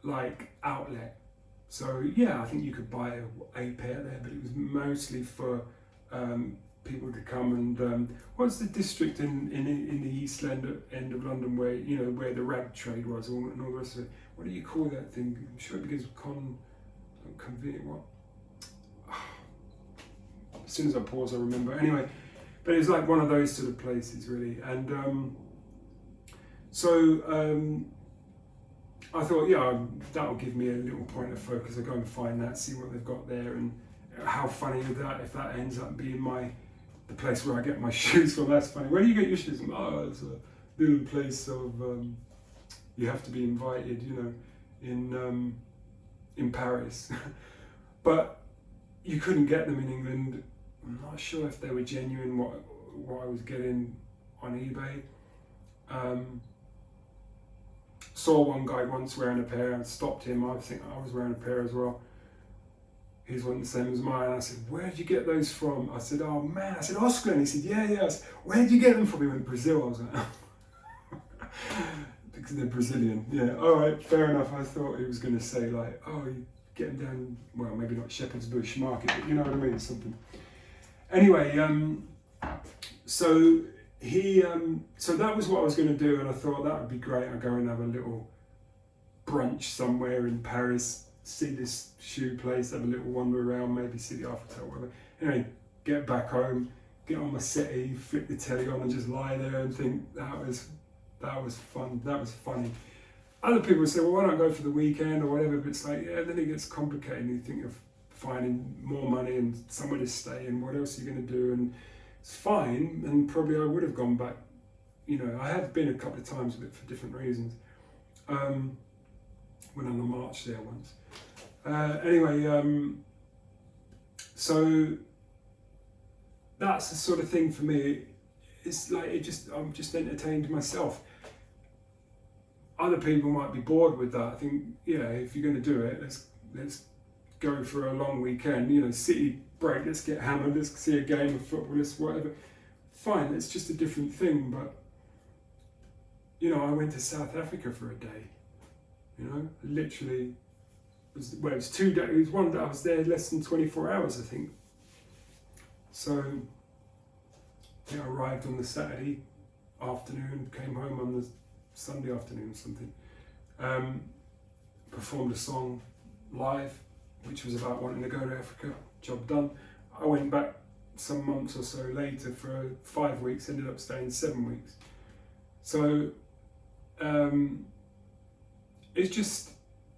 like outlet. So yeah, I think you could buy a pair there, but it was mostly for people to come and, what's the district in the East end of London where, where the rag trade was and all the rest of it? What do you call that thing? I'm sure it begins with what? As soon as I pause, I remember. Anyway, but it was like one of those sort of places, really. And I thought, yeah, that'll give me a little point of focus. I'll go and find that, see what they've got there, and how funny is that if that ends up being the place where I get my shoes from. That's funny. Where do you get your shoes from? Oh, it's a little place of you have to be invited, in Paris. But you couldn't get them in England. I'm not sure if they were genuine, what I was getting on eBay. Saw one guy once wearing a pair and stopped him. I think I was wearing a pair as well. His wasn't the same as mine. I said, where did you get those from? I said, oh man. I said, Auckland. He said, yeah. I said, where did you get them from? He went, Brazil. I was like, because they're Brazilian. Yeah, all right, fair enough. I thought he was going to say like, oh, you get them down, well, maybe not Shepherd's Bush Market, but you know what I mean, something. Anyway, so that was what I was going to do, and I thought that would be great. I'd go and have a little brunch somewhere in Paris, see this shoe place, have a little wander around, maybe see the Eiffel Tower, whatever. Anyway, get back home, get on my settee, flick the telly on, and just lie there and think that was fun. That was funny. Other people say, well, why not go for the weekend or whatever? But it's like, yeah, then it gets complicated. And you think of finding more money and somewhere to stay and what else are you going to do? And it's fine, and probably I would have gone back. I had been a couple of times, but for different reasons. Went on a march there once. So that's the sort of thing for me. It's like I'm just entertained myself. Other people might be bored with that. I think, if you're going to do it, let's go for a long weekend. City break, let's get hammered, let's see a game of football, let's whatever. Fine, it's just a different thing. But I went to South Africa for a day. Literally, it was 2 days. It was one day. I was there less than 24 hours, I think. So, I arrived on the Saturday afternoon, came home on the Sunday afternoon or something. Performed a song live, which was about wanting to go to Africa. Job done. I went back some months or so later for 5 weeks, ended up staying 7 weeks. So,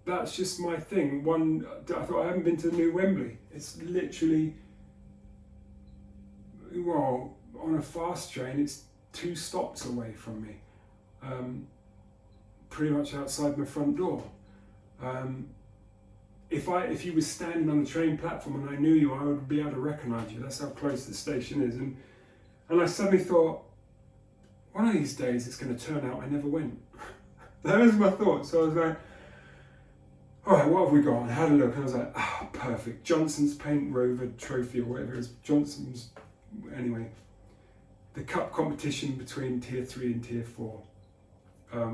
that's just my thing. I thought I haven't been to the new Wembley. It's literally, well, on a fast train, it's 2 stops away from me. Pretty much outside my front door. If you were standing on the train platform and I knew you, I would be able to recognise you. That's how close the station is. And I suddenly thought, one of these days it's going to turn out I never went. That was my thought. So I was like, all right, what have we got? I had a look and I was like, perfect. Johnson's Paint Rover Trophy or whatever it is. Johnson's, anyway. The cup competition between Tier 3 and Tier 4,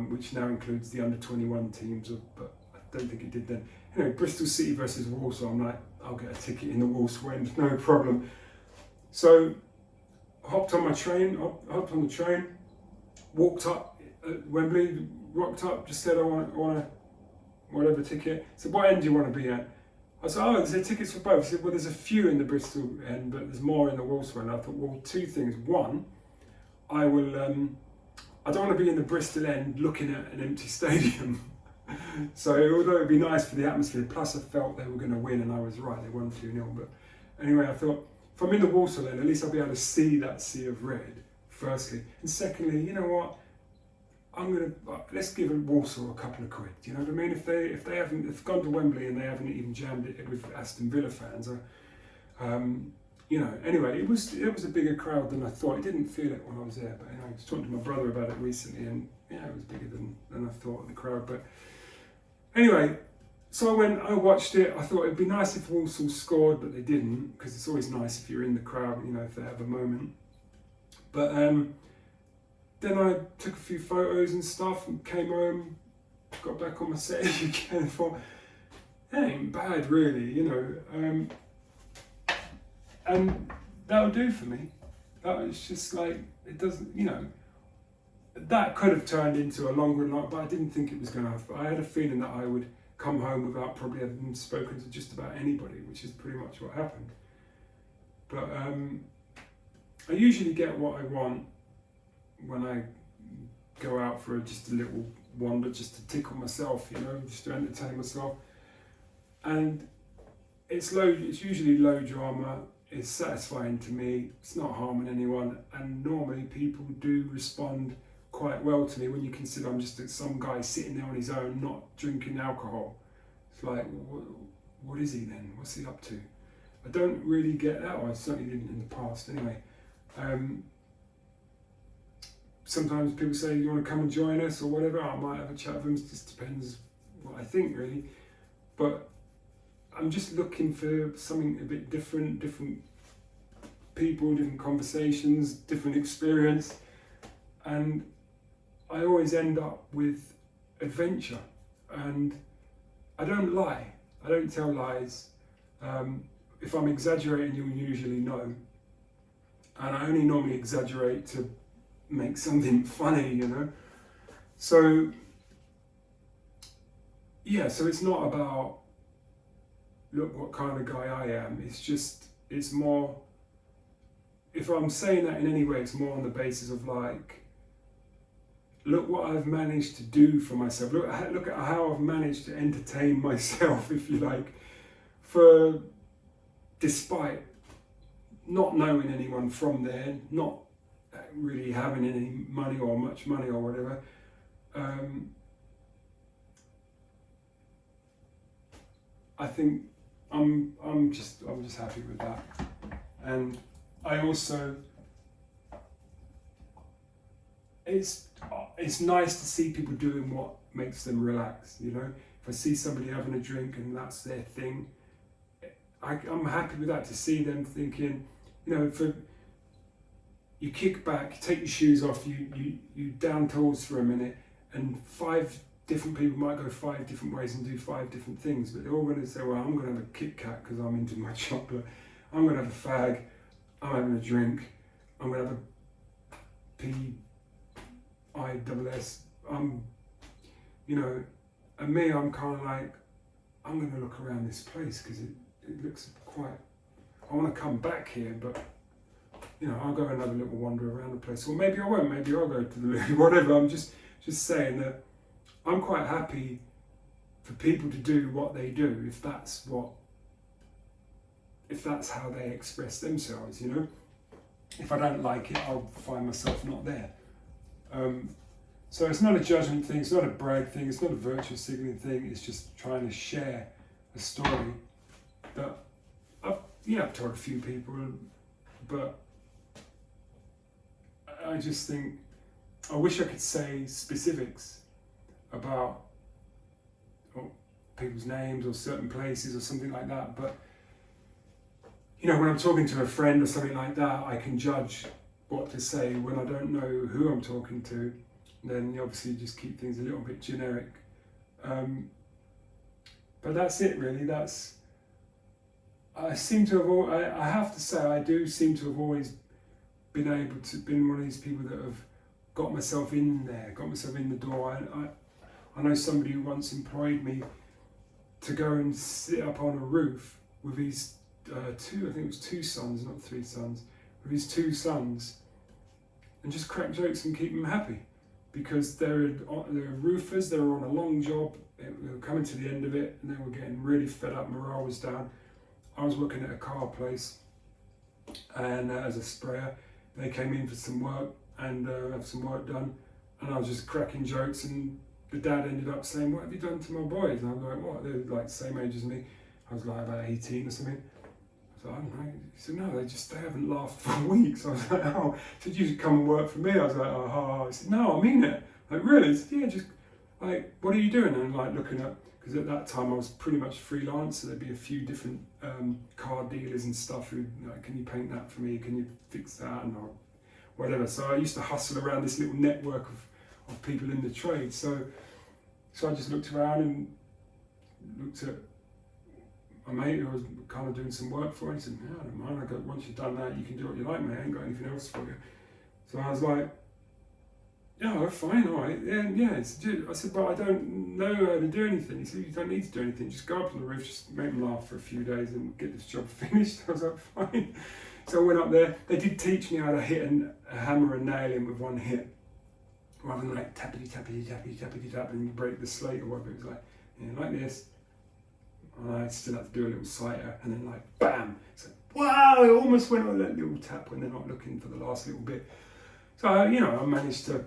which now includes the under-21 teams, but I don't think it did then. Bristol City versus Walsall. I'm like, I'll get a ticket in the Walsall end, no problem. So, hopped on the train, walked up at Wembley, rocked up, just said I want a whatever ticket. So what end do you want to be at? I said, there's tickets for both. He said, well, there's a few in the Bristol end, but there's more in the Walsall end. I thought, well, 2 things. One, I don't want to be in the Bristol end looking at an empty stadium. So although it'd be nice for the atmosphere, plus I felt they were going to win, and I was right, they won 2-0. But anyway, I thought, if I'm in the Walsall end, at least I'll be able to see that sea of red, firstly. And secondly, you know what? Let's give Walsall a couple of quid. Do you know what I mean? If they've gone to Wembley and they haven't even jammed it with Aston Villa fans, anyway, it was a bigger crowd than I thought. I didn't feel it when I was there, but I was talking to my brother about it recently, and it was bigger than I thought, the crowd. But anyway, so I watched it. I thought it'd be nice if Walsall scored, but they didn't, because it's always nice if you're in the crowd, if they have a moment. But then I took a few photos and stuff and came home, got back on my settee again and thought, that ain't bad really, and that'll do for me. That was just like, it doesn't, that could have turned into a longer night, but I didn't think it was going to have. I had a feeling that I would come home without probably having spoken to just about anybody, which is pretty much what happened. But I usually get what I want when I go out for just a little wander just to tickle myself, just to entertain myself. And it's usually low drama, it's satisfying to me, it's not harming anyone, and normally people do respond quite well to me when you consider I'm just some guy sitting there on his own, not drinking alcohol. It's like, what is he then? What's he up to? I don't really get that, or I certainly didn't in the past anyway. Sometimes people say, you want to come and join us or whatever, I might have a chat with them, it just depends what I think really. But I'm just looking for something a bit different people, different conversations, different experience, and I always end up with adventure. And I don't lie, I don't tell lies. If I'm exaggerating, you'll usually know, and I only normally exaggerate to make something funny, So yeah, so it's not about look what kind of guy I am. It's more, if I'm saying that in any way, it's more on the basis of like, look what I've managed to do for myself. Look at how I've managed to entertain myself, if you like, despite not knowing anyone from there, not really having any money or much money or whatever. I think I'm just happy with that, and I also it's nice to see people doing what makes them relax. If I see somebody having a drink and that's their thing, I'm happy with that, to see them thinking, you kick back, you take your shoes off, you down tools for a minute, and 5 different people might go 5 different ways and do 5 different things, but they're all going to say, well, I'm going to have a Kit Kat because I'm into my chocolate, I'm going to have a fag, I'm having a drink, I'm going to have a P-I-S-S, and me, I'm kind of like, I'm going to look around this place because it looks quite, I want to come back here, but I'll go another little wander around the place, or maybe I won't, maybe I'll go to the loo, whatever. I'm just saying that I'm quite happy for people to do what they do, if that's how they express themselves, If I don't like it, I'll find myself not there. So it's not a judgment thing, it's not a brag thing, it's not a virtue signaling thing, it's just trying to share a story that I've told a few people, but I just think, I wish I could say specifics about people's names or certain places or something like that, but when I'm talking to a friend or something like that, I can judge what to say. When I don't know who I'm talking to, then you obviously just keep things a little bit generic. But that's it really, I seem to have, I have to say, I do seem to have always been one of these people that have got myself in there, got myself in the door. I know somebody who once employed me to go and sit up on a roof with his 2 sons, not 3 sons, with his 2 sons, and just crack jokes and keep them happy, because they're roofers, they were on a long job, they were coming to the end of it, and they were getting really fed up, morale was down. I was working at a car place, and as a sprayer, they came in for some work and have some work done, and I was just cracking jokes, and the dad ended up saying, "What have you done to my boys?" And I was like, "What?" They're like the same age as me. I was like about 18 or something. I was like, "I don't know." He said, "No, they haven't laughed for weeks." I was like, "Oh." He said, "You should come and work for me." I was like, "Oh, ha." He said, "No, I mean it." Like, "Really?" He said, "Yeah, just like, what are you doing?" And I'm like looking up, because at that time I was pretty much freelance, so there'd be a few different car dealers and stuff who, like, "Can you paint that for me? Can you fix that?" And whatever. So I used to hustle around this little network of people in the trade. So I just looked around and looked at my mate who was kind of doing some work for him. He said, "Yeah, I don't mind. I go, once you've done that, you can do what you like, mate. I ain't got anything else for you." So I was like, "Yeah, fine, all right." Yeah. I said, "But I don't know how to do anything." He said, "You don't need to do anything. Just go up on the roof, just make them laugh for a few days and get this job finished." I was like, "Fine." So I went up there. They did teach me how to hit a hammer and nail in with one hit, rather than like tappity tappity tappity tappity tap and you break the slate or whatever. It was like, you know, like this. And I still had to do a little cider, and then like bam. It's like, wow! It almost went on that little tap when they're not looking for the last little bit. So you know, I managed to.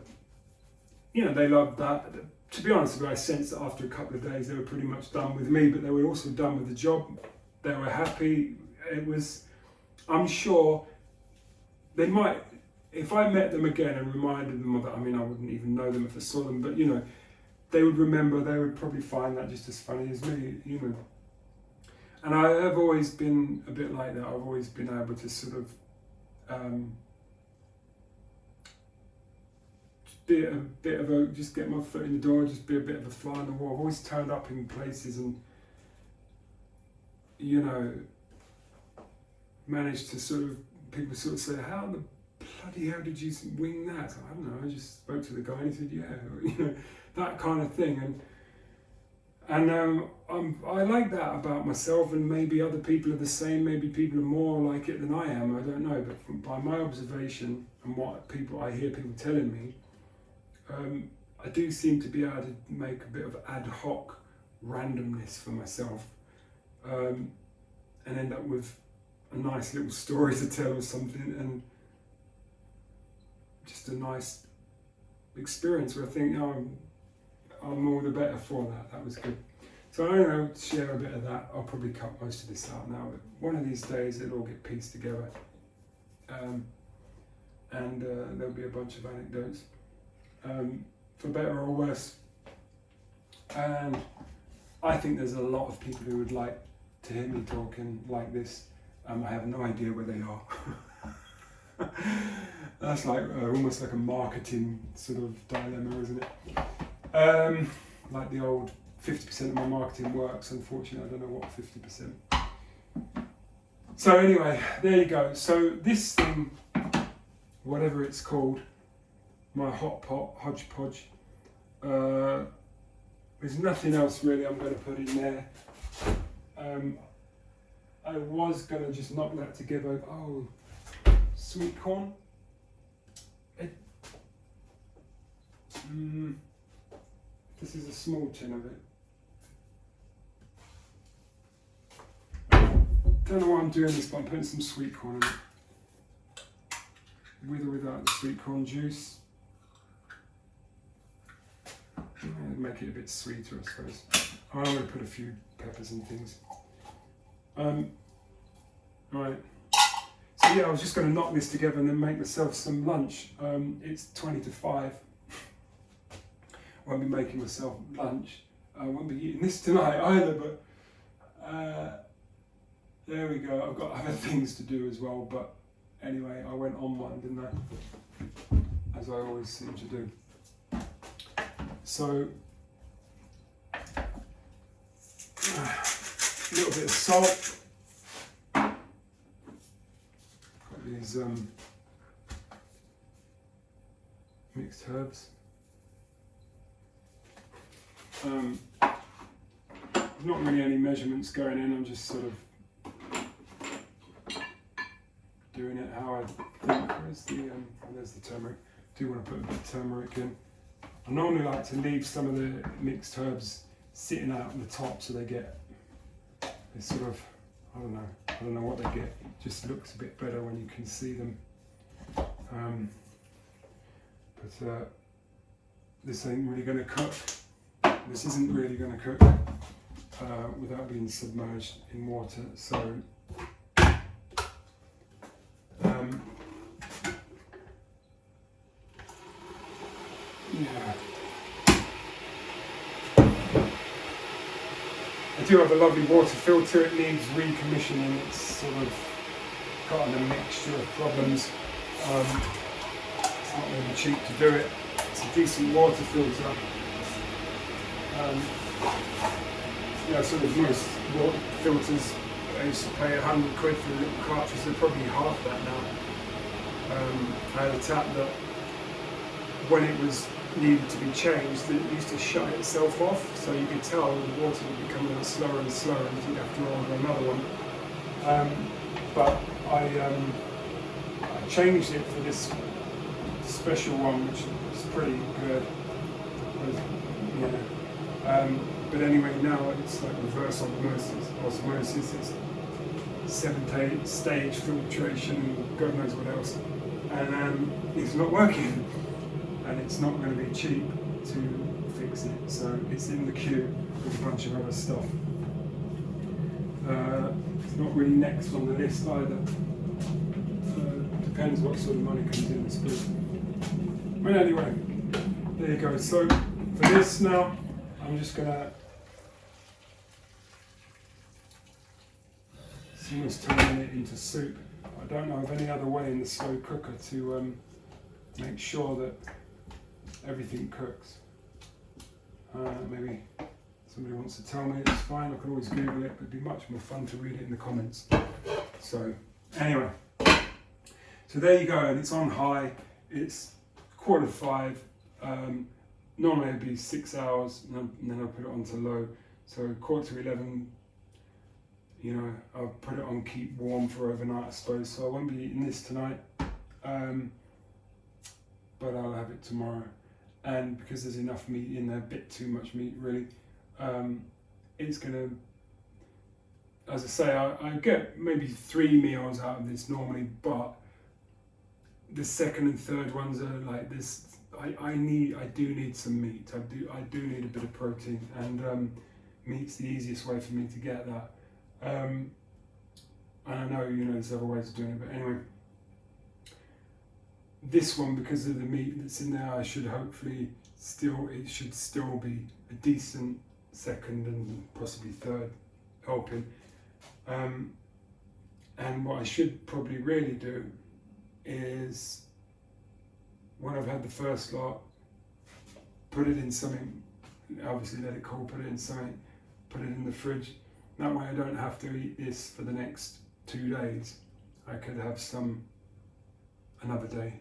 You know, they loved that. To be honest with you, I sensed that after a couple of days they were pretty much done with me, but they were also done with the job. They were happy. It was. I'm sure they might. If I met them again and reminded them of that, I mean, I wouldn't even know them if I saw them, but you know, they would remember. They would probably find that just as funny as me. You know. And I have always been a bit like that. I've always been able to sort of be a bit of a, just get my foot in the door, just be a bit of a fly on the wall. I've always turned up in places and, you know, managed to sort of, people sort of say, how the bloody hell did you wing that? I don't know, I just spoke to the guy and he said, yeah, you know, that kind of thing. And I like that about myself, and maybe other people are the same, maybe people are more like it than I am, I don't know, but by my observation and what I hear people telling me, I do seem to be able to make a bit of ad hoc randomness for myself, and end up with a nice little story to tell or something, and just a nice experience where I think, oh, I'm all the better for that. That was good. So I'm going to share a bit of that. I'll probably cut most of this out now, but one of these days it'll all get pieced together, and there'll be a bunch of anecdotes, for better or worse. And I think there's a lot of people who would like to hear me talking like this. I have no idea where they are. That's like almost like a marketing sort of dilemma, isn't it? Like the old 50% of my marketing works. Unfortunately, I don't know what 50%. So anyway, there you go. So this thing, whatever it's called, my hot pot hodgepodge. There's nothing else really I'm going to put in there. I was going to just knock that together. Oh, sweet corn. This is a small tin of it. Don't know why I'm doing this, but I'm putting some sweet corn in it. With or without the sweet corn juice. Make it a bit sweeter, I suppose. I'm going to put a few peppers and things. Right. So yeah, I was just going to knock this together and then make myself some lunch. It's 20 to 5. Won't be making myself lunch. I won't be eating this tonight either, but there we go. I've got other things to do as well, but anyway, I went on one, didn't I? As I always seem to do. So, a little bit of salt. Got these mixed herbs. Not really any measurements going in, I'm just sort of doing it how I think. There's the turmeric. I do want to put a bit of turmeric in. I normally like to leave some of the mixed herbs sitting out on the top so they get this sort of, I don't know what they get. It just looks a bit better when you can see them. But this ain't really going to cook. This isn't really going to cook without being submerged in water. So yeah. I do have a lovely water filter. It needs recommissioning. It's sort of gotten a mixture of problems. It's not really cheap to do it. It's a decent water filter. Sort of most water filters, I used to pay £100 for a little cartridge. They're probably half that now. I had a tap that, when it was needed to be changed, it used to shut itself off, so you could tell the water would be coming out slower and slower, and you'd have to order another one. But I changed it for this special one, which is pretty good. But anyway, now it's like reverse osmosis. It's 7-stage filtration and God knows what else. And it's not working. And it's not going to be cheap to fix it. So it's in the queue with a bunch of other stuff. It's not really next on the list either. Depends what sort of money comes in, I suppose. But anyway, there you go. So for this now, I'm just gonna almost turning it into soup. I don't know of any other way in the slow cooker to make sure that everything cooks. Maybe somebody wants to tell me, it's fine. I can always Google it, but it'd be much more fun to read it in the comments. So anyway, so there you go, and it's on high. It's 4:45. Normally it'd be 6 hours, and then I put it onto low. So 11:15. You know, I'll put it on keep warm for overnight, I suppose. So I won't be eating this tonight, but I'll have it tomorrow. And because there's enough meat in there, a bit too much meat really, it's gonna, as I say, I get maybe 3 meals out of this normally, but the second and third ones are like this. I do need some meat. I do need a bit of protein, and meat's the easiest way for me to get that. And I know, you know, there's other ways of doing it, but anyway, this one, because of the meat that's in there, it should still be a decent second and possibly third helping. And what I should probably really do is, when I've had the first lot, put it in something, obviously let it cool, put it in something, put it in the fridge. That way I don't have to eat this for the next 2 days. I could have some another day.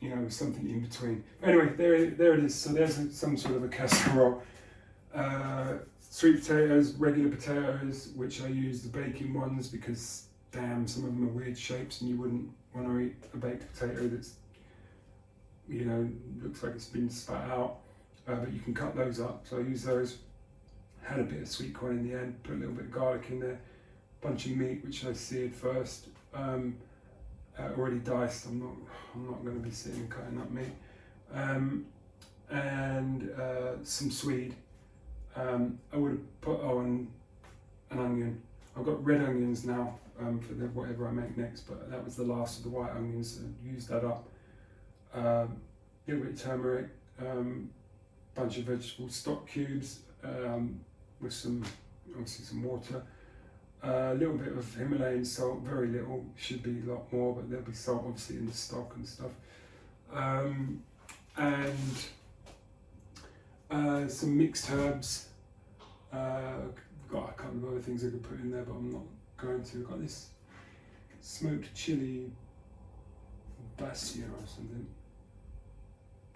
You know, something in between. Anyway, there it is. So there's some sort of a casserole. Sweet potatoes, regular potatoes, which I use the baking ones because, damn, some of them are weird shapes and you wouldn't want to eat a baked potato that's, you know, looks like it's been spat out. But you can cut those up, so I use those. Had a bit of sweet corn in the end, put a little bit of garlic in there, bunch of meat which I seared first, already diced. I'm not going to be sitting and cutting up meat, and some swede. I would have put on an onion. I've got red onions now for whatever I make next, but that was the last of the white onions, so use that up. A little bit of turmeric, bunch of vegetable stock cubes, with obviously some water, a little bit of Himalayan salt, very little, should be a lot more, but there'll be salt obviously in the stock and stuff, and some mixed herbs. Got a couple of other things I could put in there, but I'm not going to. Got this smoked chili basia or something,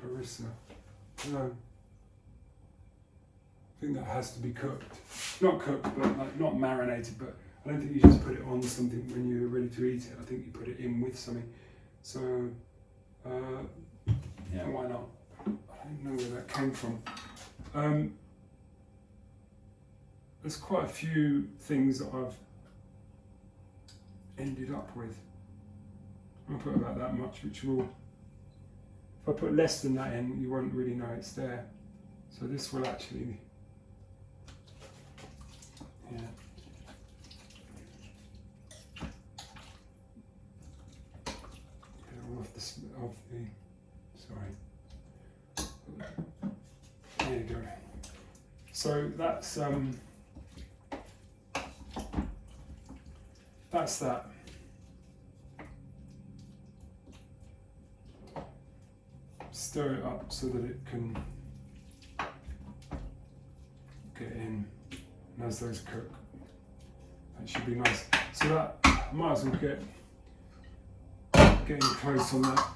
barissa. No. I think that has to be cooked. Not cooked, but like not marinated, but I don't think you just put it on something when you're ready to eat it. I think you put it in with something. So, yeah, why not? I don't know where that came from. There's quite a few things that I've ended up with. I'll put about that much, which will, if I put less than that in, you won't really know it's there. So this will actually, yeah. Get all of the, sorry. There you go. So that's that. Stir it up so that it can get in, and as those cook, that should be nice. So that, I might as well getting close on that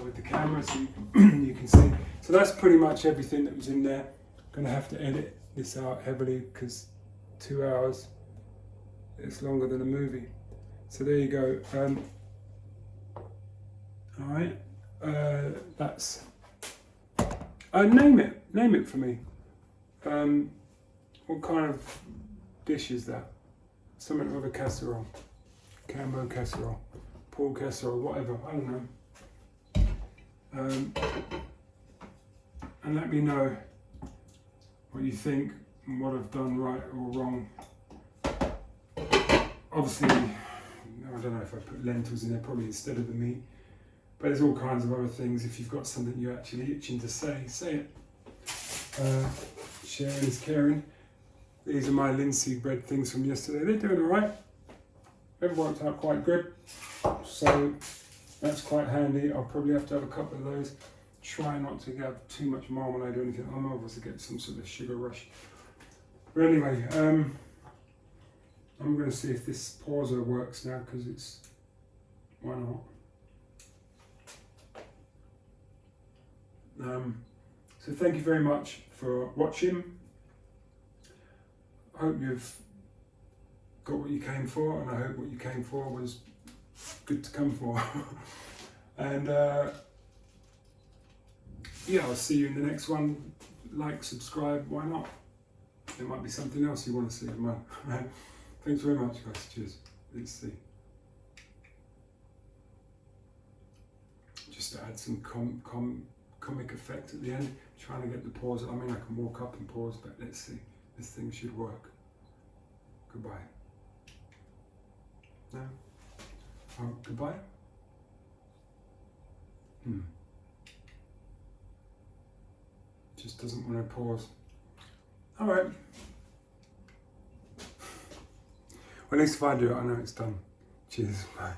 with the camera so you can see. So that's pretty much everything that was in there. I'm gonna have to edit this out heavily because 2 hours, it's longer than a movie. So there you go. All right, That's name it for me. What kind of dish is that? Something with a casserole, Cambo casserole, Paul casserole, whatever. I don't know. And let me know what you think and what I've done right or wrong. Obviously, I don't know if I put lentils in there probably instead of the meat, but there's all kinds of other things. If you've got something you're actually itching to say it. Sharing is caring. These are my linseed bread things from yesterday. They're doing all right. They've worked out quite good, so that's quite handy. I'll probably have to have a couple of those. Try not to have too much marmalade or anything. I'm obviously get some sort of sugar rush. But anyway, I'm going to see if this pauser works now, because it's, why not? So thank you very much for watching. I hope you've got what you came for, and I hope what you came for was good to come for. And yeah, I'll see you in the next one. Like, subscribe, why not? There might be something else you want to see of mine. Thanks very much, guys. Cheers. Let's see. Just to add some comic effect at the end. Trying to get the pause. I mean, I can walk up and pause, but let's see. This thing should work. Goodbye. No? Oh, goodbye? Just doesn't want to pause. All right. Well, at least if I do it, I know it's done. Cheers. Bye.